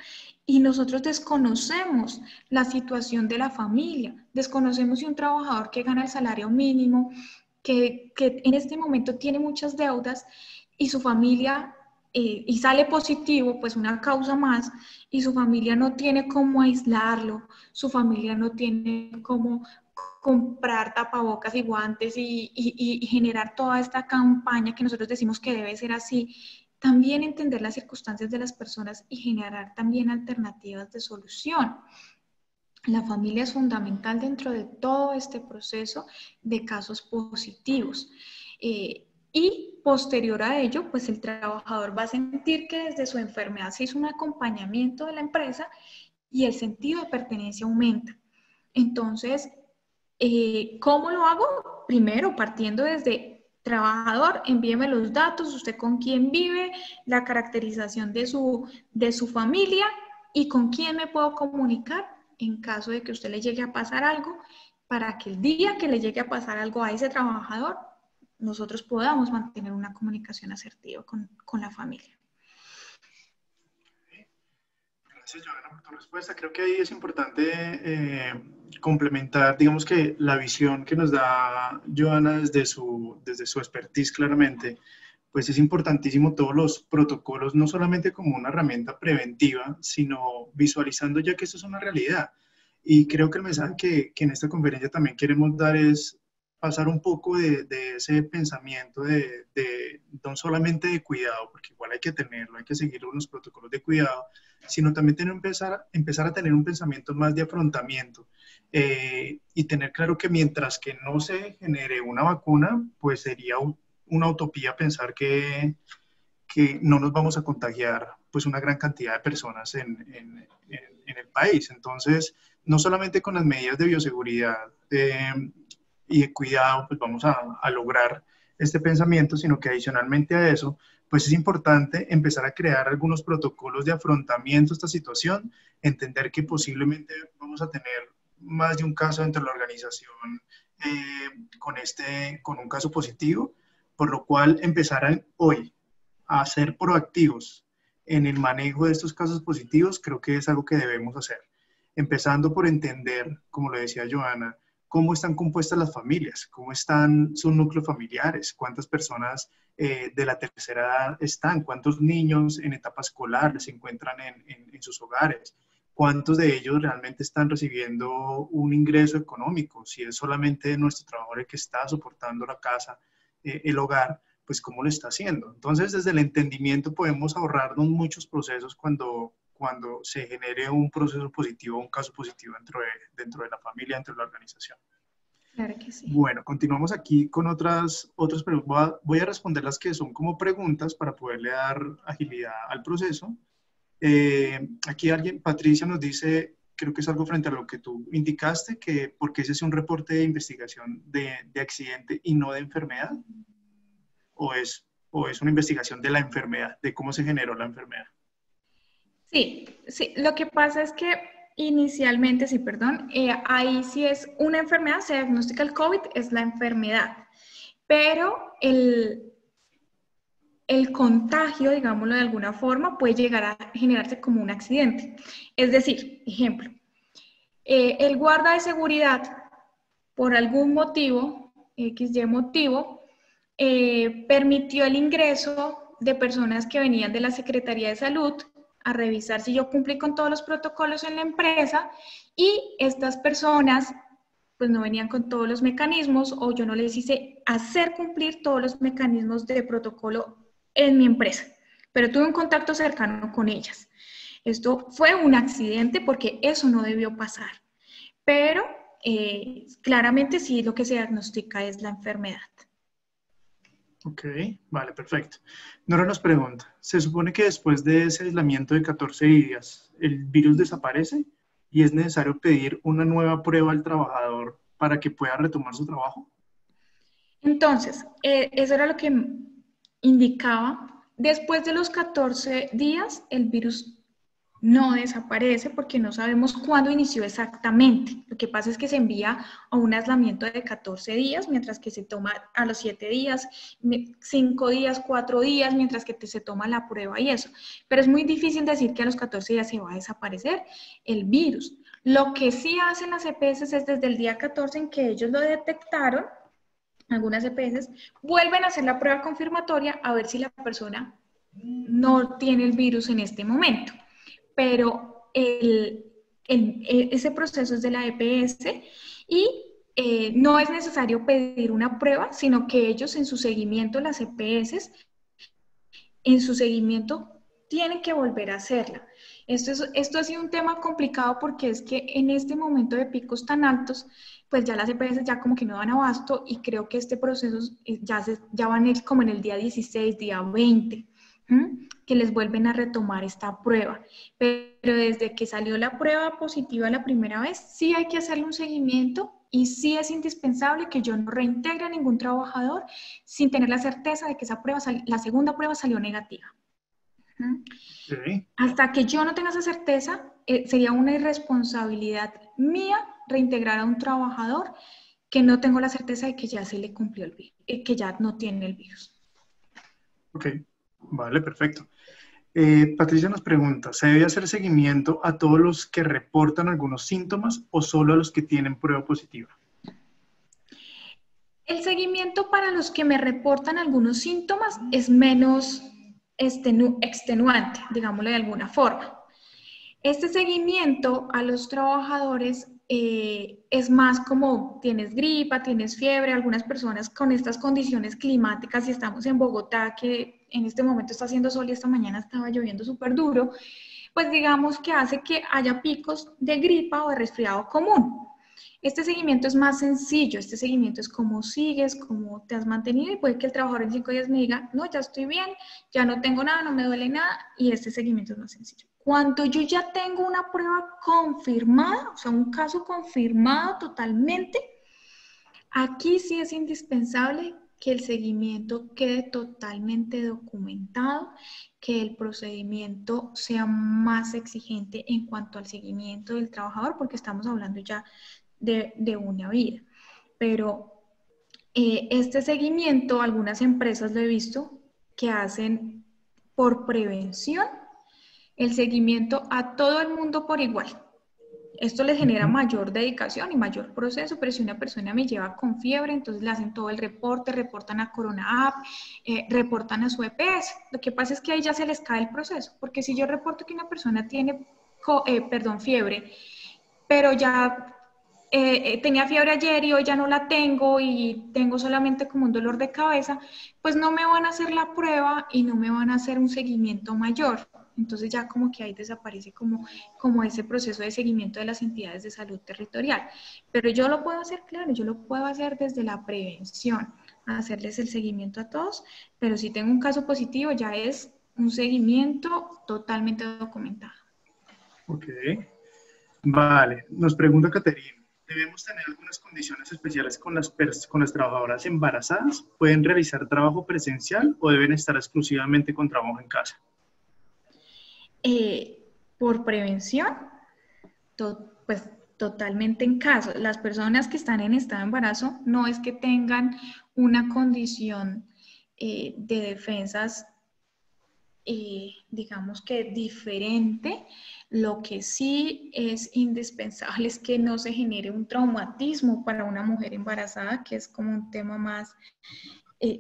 [SPEAKER 1] y nosotros desconocemos la situación de la familia, desconocemos si un trabajador que gana el salario mínimo, que en este momento tiene muchas deudas y su familia, y sale positivo, pues una causa más, y su familia no tiene cómo aislarlo, su familia no tiene cómo comprar tapabocas y guantes y generar toda esta campaña que nosotros decimos que debe ser así. También entender las circunstancias de las personas y generar también alternativas de solución. La familia es fundamental dentro de todo este proceso de casos positivos. Y posterior a ello, pues el trabajador va a sentir que desde su enfermedad se hizo un acompañamiento de la empresa y el sentido de pertenencia aumenta. Entonces, ¿cómo lo hago? Primero, partiendo desde trabajador, envíeme los datos, usted con quién vive, la caracterización de su familia y con quién me puedo comunicar en caso de que a usted le llegue a pasar algo, para que el día que le llegue a pasar algo a ese trabajador, nosotros podamos mantener una comunicación asertiva con la familia.
[SPEAKER 2] Gracias, Joana, por tu respuesta. Creo que ahí es importante complementar, digamos que la visión que nos da Joana desde su expertise claramente, pues es importantísimo todos los protocolos, no solamente como una herramienta preventiva, sino visualizando ya que esto es una realidad. Y creo que el mensaje que en esta conferencia también queremos dar es pasar un poco de ese pensamiento no solamente de cuidado, porque igual hay que tenerlo, hay que seguir unos protocolos de cuidado, sino también empezar a tener un pensamiento más de afrontamiento y tener claro que mientras que no se genere una vacuna, pues sería una utopía pensar que no nos vamos a contagiar pues una gran cantidad de personas en el país. Entonces, no solamente con las medidas de bioseguridad y de cuidado, pues vamos a lograr este pensamiento, sino que adicionalmente a eso, pues es importante empezar a crear algunos protocolos de afrontamiento a esta situación, entender que posiblemente vamos a tener más de un caso dentro de la organización con un caso positivo, por lo cual empezar hoy a ser proactivos en el manejo de estos casos positivos, creo que es algo que debemos hacer. Empezando por entender, como lo decía Joana, cómo están compuestas las familias, cómo están sus núcleos familiares, cuántas personas de la tercera edad están, cuántos niños en etapa escolar se encuentran en sus hogares, cuántos de ellos realmente están recibiendo un ingreso económico, si es solamente nuestro trabajador el que está soportando la casa, el hogar, pues cómo lo está haciendo. Entonces, desde el entendimiento podemos ahorrarnos muchos procesos cuando se genere un proceso positivo, un caso positivo dentro de la familia, dentro de la organización.
[SPEAKER 1] Claro que sí.
[SPEAKER 2] Bueno, continuamos aquí con otras preguntas. Voy a responder las que son como preguntas para poderle dar agilidad al proceso. Aquí Patricia nos dice, creo que es algo frente a lo que tú indicaste, que por qué ese es un reporte de investigación de accidente y no de enfermedad. ¿O es una investigación de la enfermedad, de cómo se generó la enfermedad?
[SPEAKER 1] Sí, sí, lo que pasa es que inicialmente, sí, perdón, ahí sí es una enfermedad, se diagnostica el COVID, es la enfermedad, pero el contagio, digámoslo de alguna forma, puede llegar a generarse como un accidente. Es decir, ejemplo, el guarda de seguridad, por algún motivo, XY motivo, permitió el ingreso de personas que venían de la Secretaría de Salud a revisar si yo cumplí con todos los protocolos en la empresa y estas personas pues no venían con todos los mecanismos o yo no les hice hacer cumplir todos los mecanismos de protocolo en mi empresa, pero tuve un contacto cercano con ellas. Esto fue un accidente porque eso no debió pasar, pero claramente sí lo que se diagnostica es la enfermedad.
[SPEAKER 2] Ok, vale, perfecto. Nora nos pregunta, ¿se supone que después de ese aislamiento de 14 días el virus desaparece y es necesario pedir una nueva prueba al trabajador para que pueda retomar su trabajo?
[SPEAKER 1] Entonces, eso era lo que indicaba. Después de los 14 días, el virus no desaparece porque no sabemos cuándo inició exactamente. Lo que pasa es que se envía a un aislamiento de 14 días, mientras que se toma a los 7 días, 5 días, 4 días, mientras que se toma la prueba y eso. Pero es muy difícil decir que a los 14 días se va a desaparecer el virus. Lo que sí hacen las EPS es desde el día 14 en que ellos lo detectaron, algunas EPS, vuelven a hacer la prueba confirmatoria a ver si la persona no tiene el virus en este momento. Pero ese proceso es de la EPS y no es necesario pedir una prueba, sino que ellos en su seguimiento, las EPS, en su seguimiento tienen que volver a hacerla. Esto ha sido un tema complicado porque es que en este momento de picos tan altos, pues ya las EPS ya como que no dan abasto y creo que este proceso ya van como en el día 16, día 20. Que les vuelven a retomar esta prueba. Pero desde que salió la prueba positiva la primera vez, sí hay que hacerle un seguimiento y sí es indispensable que yo no reintegre a ningún trabajador sin tener la certeza de que la segunda prueba salió negativa.
[SPEAKER 2] Sí.
[SPEAKER 1] Hasta que yo no tenga esa certeza, sería una irresponsabilidad mía reintegrar a un trabajador que no tengo la certeza de que ya se le cumplió el virus, que ya no tiene el virus.
[SPEAKER 2] Ok. Vale, perfecto. Patricia nos pregunta, ¿se debe hacer seguimiento a todos los que reportan algunos síntomas o solo a los que tienen prueba positiva?
[SPEAKER 1] El seguimiento para los que me reportan algunos síntomas es menos extenuante, digámoslo de alguna forma. Este seguimiento a los trabajadores es más como tienes gripa, tienes fiebre, algunas personas con estas condiciones climáticas, y estamos en Bogotá, que en este momento está haciendo sol y esta mañana estaba lloviendo súper duro, pues digamos que hace que haya picos de gripa o de resfriado común. Este seguimiento es más sencillo, este seguimiento es cómo sigues, cómo te has mantenido, y puede que el trabajador en 5 días me diga, no, ya estoy bien, ya no tengo nada, no me duele nada, y este seguimiento es más sencillo. Cuando yo ya tengo una prueba confirmada, o sea, un caso confirmado totalmente, aquí sí es indispensable que el seguimiento quede totalmente documentado, que el procedimiento sea más exigente en cuanto al seguimiento del trabajador, porque estamos hablando ya de una vida. Pero este seguimiento, algunas empresas lo he visto que hacen por prevención el seguimiento a todo el mundo por igual. Esto les genera mayor dedicación y mayor proceso, pero si una persona me lleva con fiebre, entonces le hacen todo el reporte, reportan a Corona App, reportan a su EPS. Lo que pasa es que ahí ya se les cae el proceso, porque si yo reporto que una persona tiene fiebre, pero ya tenía fiebre ayer y hoy ya no la tengo y tengo solamente como un dolor de cabeza, pues no me van a hacer la prueba y no me van a hacer un seguimiento mayor. Entonces ya como que ahí desaparece como ese proceso de seguimiento de las entidades de salud territorial. Pero yo lo puedo hacer, claro, yo lo puedo hacer desde la prevención, hacerles el seguimiento a todos, pero si tengo un caso positivo ya es un seguimiento totalmente documentado.
[SPEAKER 2] Ok, vale. Nos pregunta Caterina, ¿debemos tener algunas condiciones especiales con las trabajadoras embarazadas? ¿Pueden realizar trabajo presencial o deben estar exclusivamente con trabajo en casa?
[SPEAKER 1] Por prevención, pues totalmente en caso. Las personas que están en estado de embarazo no es que tengan una condición de defensas, digamos que diferente. Lo que sí es indispensable es que no se genere un traumatismo para una mujer embarazada, que es como un tema más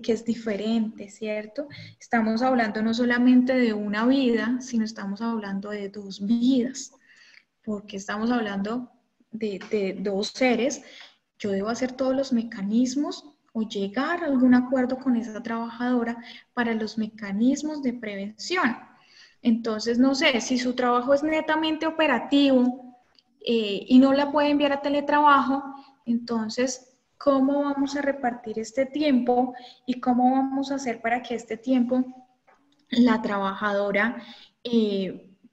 [SPEAKER 1] que es diferente, ¿cierto? Estamos hablando no solamente de una vida, sino estamos hablando de 2 vidas, porque estamos hablando de 2 seres. Yo debo hacer todos los mecanismos o llegar a algún acuerdo con esa trabajadora para los mecanismos de prevención. Entonces, no sé, si su trabajo es netamente operativo y no la puede enviar a teletrabajo, entonces, ¿cómo vamos a repartir este tiempo y cómo vamos a hacer para que este tiempo la trabajadora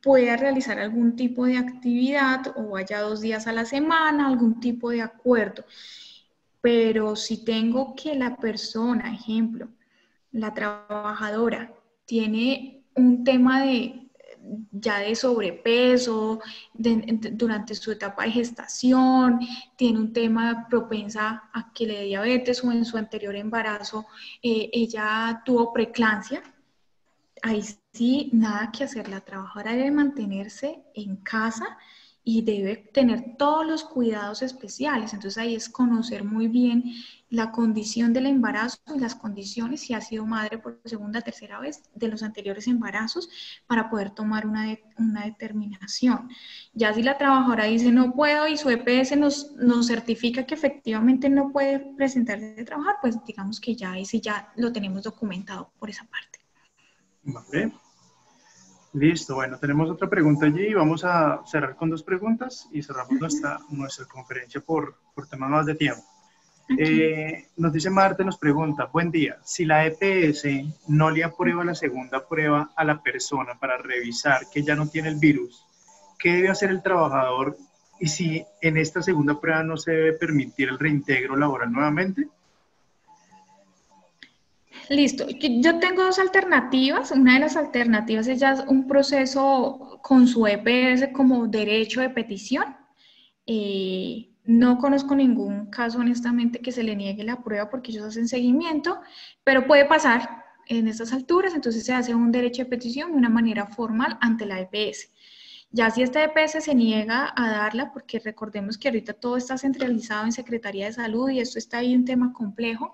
[SPEAKER 1] pueda realizar algún tipo de actividad o vaya 2 días a la semana, algún tipo de acuerdo? Pero si tengo que la persona, ejemplo, la trabajadora, tiene un tema ya de sobrepeso durante su etapa de gestación, tiene un tema propensa a que le dé diabetes o en su anterior embarazo ella tuvo preeclampsia, ahí sí, nada que hacer. La trabajadora debe mantenerse en casa y debe tener todos los cuidados especiales. Entonces ahí es conocer muy bien la condición del embarazo y las condiciones, si ha sido madre por segunda, tercera vez, de los anteriores embarazos, para poder tomar una determinación. Ya si la trabajadora dice no puedo y su EPS nos certifica que efectivamente no puede presentarse a trabajar, pues digamos que ya ese ya lo tenemos documentado por esa parte.
[SPEAKER 2] Vale. Listo, bueno, tenemos otra pregunta allí. Vamos a cerrar con 2 preguntas y cerramos nuestra conferencia por temas más de tiempo. Nos dice Marta, nos pregunta, buen día, si la EPS no le aprueba la segunda prueba a la persona para revisar que ya no tiene el virus, ¿qué debe hacer el trabajador? Y si en esta segunda prueba no se debe permitir el reintegro laboral nuevamente.
[SPEAKER 1] Listo. Yo tengo 2 alternativas. Una de las alternativas es ya un proceso con su EPS como derecho de petición. No conozco ningún caso, honestamente, que se le niegue la prueba porque ellos hacen seguimiento, pero puede pasar en estas alturas, entonces se hace un derecho de petición de una manera formal ante la EPS. Ya si esta EPS se niega a darla, porque recordemos que ahorita todo está centralizado en Secretaría de Salud y esto está ahí un tema complejo,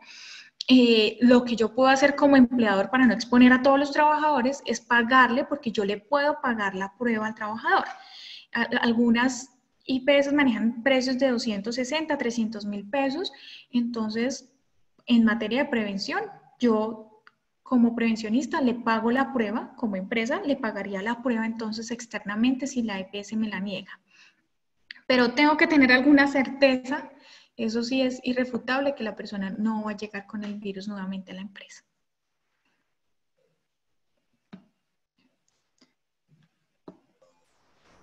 [SPEAKER 1] lo que yo puedo hacer como empleador para no exponer a todos los trabajadores es pagarle, porque yo le puedo pagar la prueba al trabajador. Algunas IPS manejan precios de 260, 300.000 pesos. Entonces, en materia de prevención, yo como prevencionista le pago la prueba, como empresa le pagaría la prueba entonces externamente si la EPS me la niega. Pero tengo que tener alguna certeza, eso sí es irrefutable, que la persona no va a llegar con el virus nuevamente a la empresa.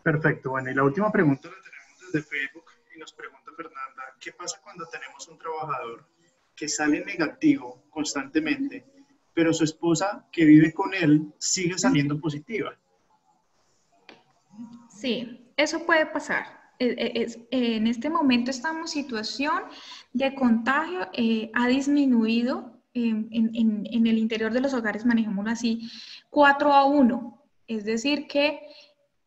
[SPEAKER 2] Perfecto. Bueno, y la última pregunta la tenemos desde Facebook y nos pregunta Fernanda, ¿qué pasa cuando tenemos un trabajador que sale negativo constantemente, pero su esposa que vive con él sigue saliendo positiva?
[SPEAKER 1] Sí, eso puede pasar. En este momento estamos en situación de contagio, ha disminuido en el interior de los hogares, manejémoslo así, 4-1. Es decir, que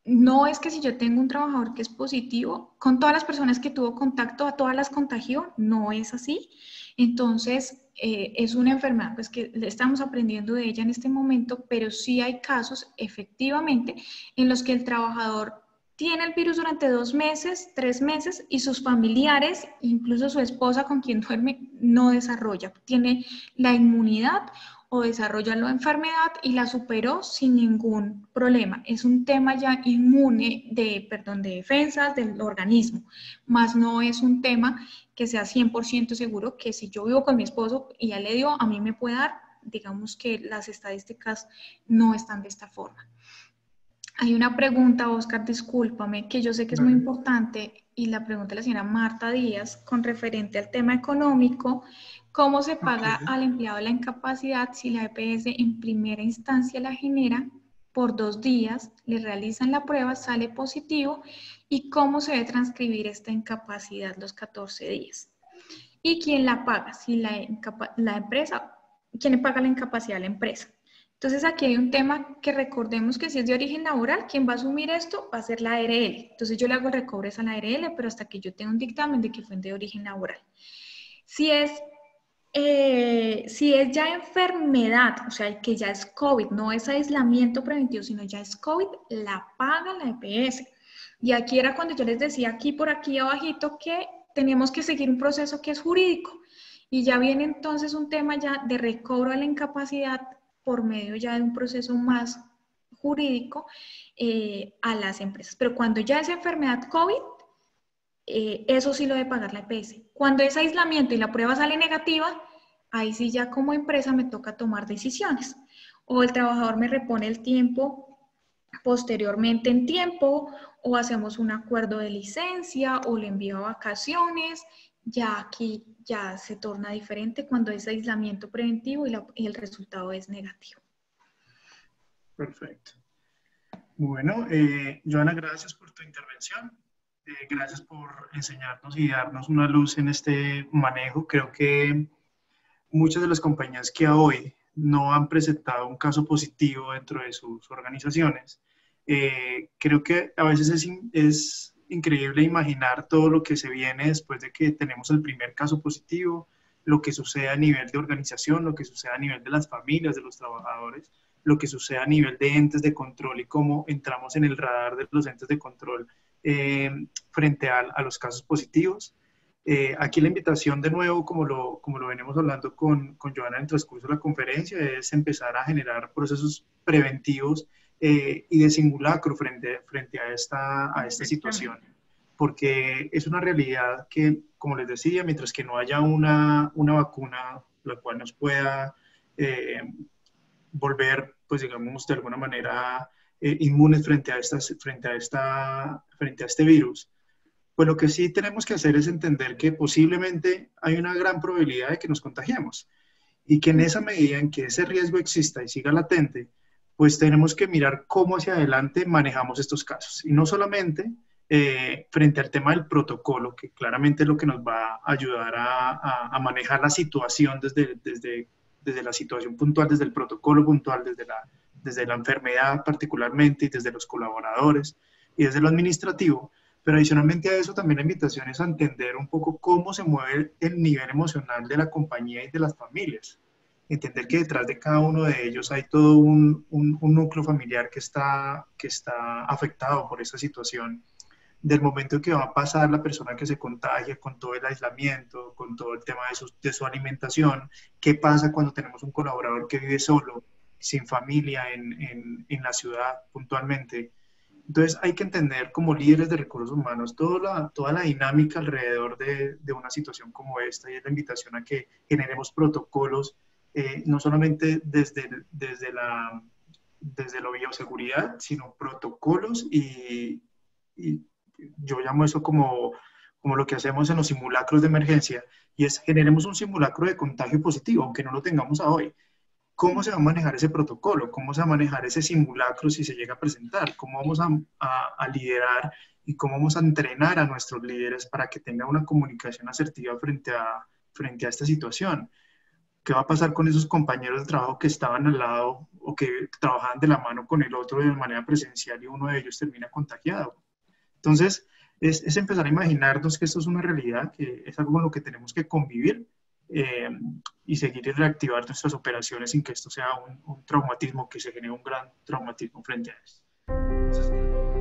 [SPEAKER 1] no es que si yo tengo un trabajador que es positivo, con todas las personas que tuvo contacto, a todas las contagió, no es así. Entonces, es una enfermedad pues, que le estamos aprendiendo de ella en este momento, pero sí hay casos, efectivamente, en los que el trabajador tiene el virus durante 2 meses, 3 meses, y sus familiares, incluso su esposa con quien duerme, no desarrolla, tiene la inmunidad o desarrolla la enfermedad y la superó sin ningún problema. Es un tema ya inmune de defensas del organismo, más no es un tema que sea 100% seguro que si yo vivo con mi esposo y ya le dio, a mí me puede dar. Digamos que las estadísticas no están de esta forma. Hay una pregunta, Oscar, discúlpame, que yo sé que es muy
[SPEAKER 2] Vale.
[SPEAKER 1] importante, y la pregunta de la señora Marta Díaz, con referente al tema económico: ¿cómo se paga
[SPEAKER 2] Okay.
[SPEAKER 1] al empleado la incapacidad si la EPS en primera instancia la genera por 2 días, le realizan la prueba, sale positivo, y cómo se debe transcribir esta incapacidad los 14 días? ¿Y quién la paga? Si la empresa, ¿quién le paga la incapacidad a la empresa? Entonces aquí hay un tema que recordemos que si es de origen laboral, quien va a asumir esto va a ser la ARL. Entonces yo le hago el recobro a la ARL, pero hasta que yo tenga un dictamen de que fue de origen laboral. Si es ya enfermedad, o sea, que ya es COVID, no es aislamiento preventivo, sino ya es COVID, la paga la EPS. Y aquí era cuando yo les decía aquí por aquí abajito que tenemos que seguir un proceso que es jurídico. Y ya viene entonces un tema ya de recobro de la incapacidad por medio ya de un proceso más jurídico a las empresas. Pero cuando ya es enfermedad COVID, eso sí lo debe pagar la EPS. Cuando es aislamiento y la prueba sale negativa, ahí sí ya como empresa me toca tomar decisiones. O el trabajador me repone el tiempo posteriormente en tiempo, o hacemos un acuerdo de licencia, o le envío a vacaciones. Ya aquí ya se torna diferente cuando es aislamiento preventivo y el resultado es negativo.
[SPEAKER 2] Perfecto. Bueno, Joana, gracias por tu intervención. Gracias por enseñarnos y darnos una luz en este manejo. Creo que muchas de las compañías que hoy no han presentado un caso positivo dentro de sus organizaciones, creo que a veces es increíble imaginar todo lo que se viene después de que tenemos el primer caso positivo, lo que sucede a nivel de organización, lo que sucede a nivel de las familias, de los trabajadores, lo que sucede a nivel de entes de control y cómo entramos en el radar de los entes de control frente a los casos positivos. Aquí la invitación de nuevo, como lo venimos hablando con Joana en el transcurso de la conferencia, es empezar a generar procesos preventivos y de simulacro frente a esta situación, porque es una realidad que, como les decía, mientras que no haya una vacuna la cual nos pueda volver, pues digamos, de alguna manera inmunes frente a este virus, pues lo que sí tenemos que hacer es entender que posiblemente hay una gran probabilidad de que nos contagiemos y que en esa medida en que ese riesgo exista y siga latente, pues tenemos que mirar cómo hacia adelante manejamos estos casos. Y no solamente frente al tema del protocolo, que claramente es lo que nos va a ayudar a manejar la situación desde la situación puntual, desde el protocolo puntual, desde la enfermedad particularmente y desde los colaboradores y desde lo administrativo. Pero adicionalmente a eso, también la invitación es a entender un poco cómo se mueve el nivel emocional de la compañía y de las familias. Entender que detrás de cada uno de ellos hay todo un núcleo familiar que está afectado por esa situación del momento que va a pasar la persona que se contagia con todo el aislamiento, con todo el tema de su alimentación, qué pasa cuando tenemos un colaborador que vive solo, sin familia en la ciudad puntualmente. Entonces hay que entender como líderes de recursos humanos toda la dinámica alrededor de una situación como esta, y es la invitación a que generemos protocolos, no solamente desde la bioseguridad, sino protocolos y yo llamo eso como lo que hacemos en los simulacros de emergencia, y es generemos un simulacro de contagio positivo, aunque no lo tengamos a hoy. ¿Cómo se va a manejar ese protocolo? ¿Cómo se va a manejar ese simulacro si se llega a presentar? ¿Cómo vamos a liderar y cómo vamos a entrenar a nuestros líderes para que tengan una comunicación asertiva frente a esta situación? ¿Qué va a pasar con esos compañeros de trabajo que estaban al lado o que trabajaban de la mano con el otro de manera presencial y uno de ellos termina contagiado? Entonces, es empezar a imaginarnos que esto es una realidad, que es algo con lo que tenemos que convivir, eh, y seguir y reactivar nuestras operaciones sin que esto sea un traumatismo, que se genere un gran traumatismo frente a esto.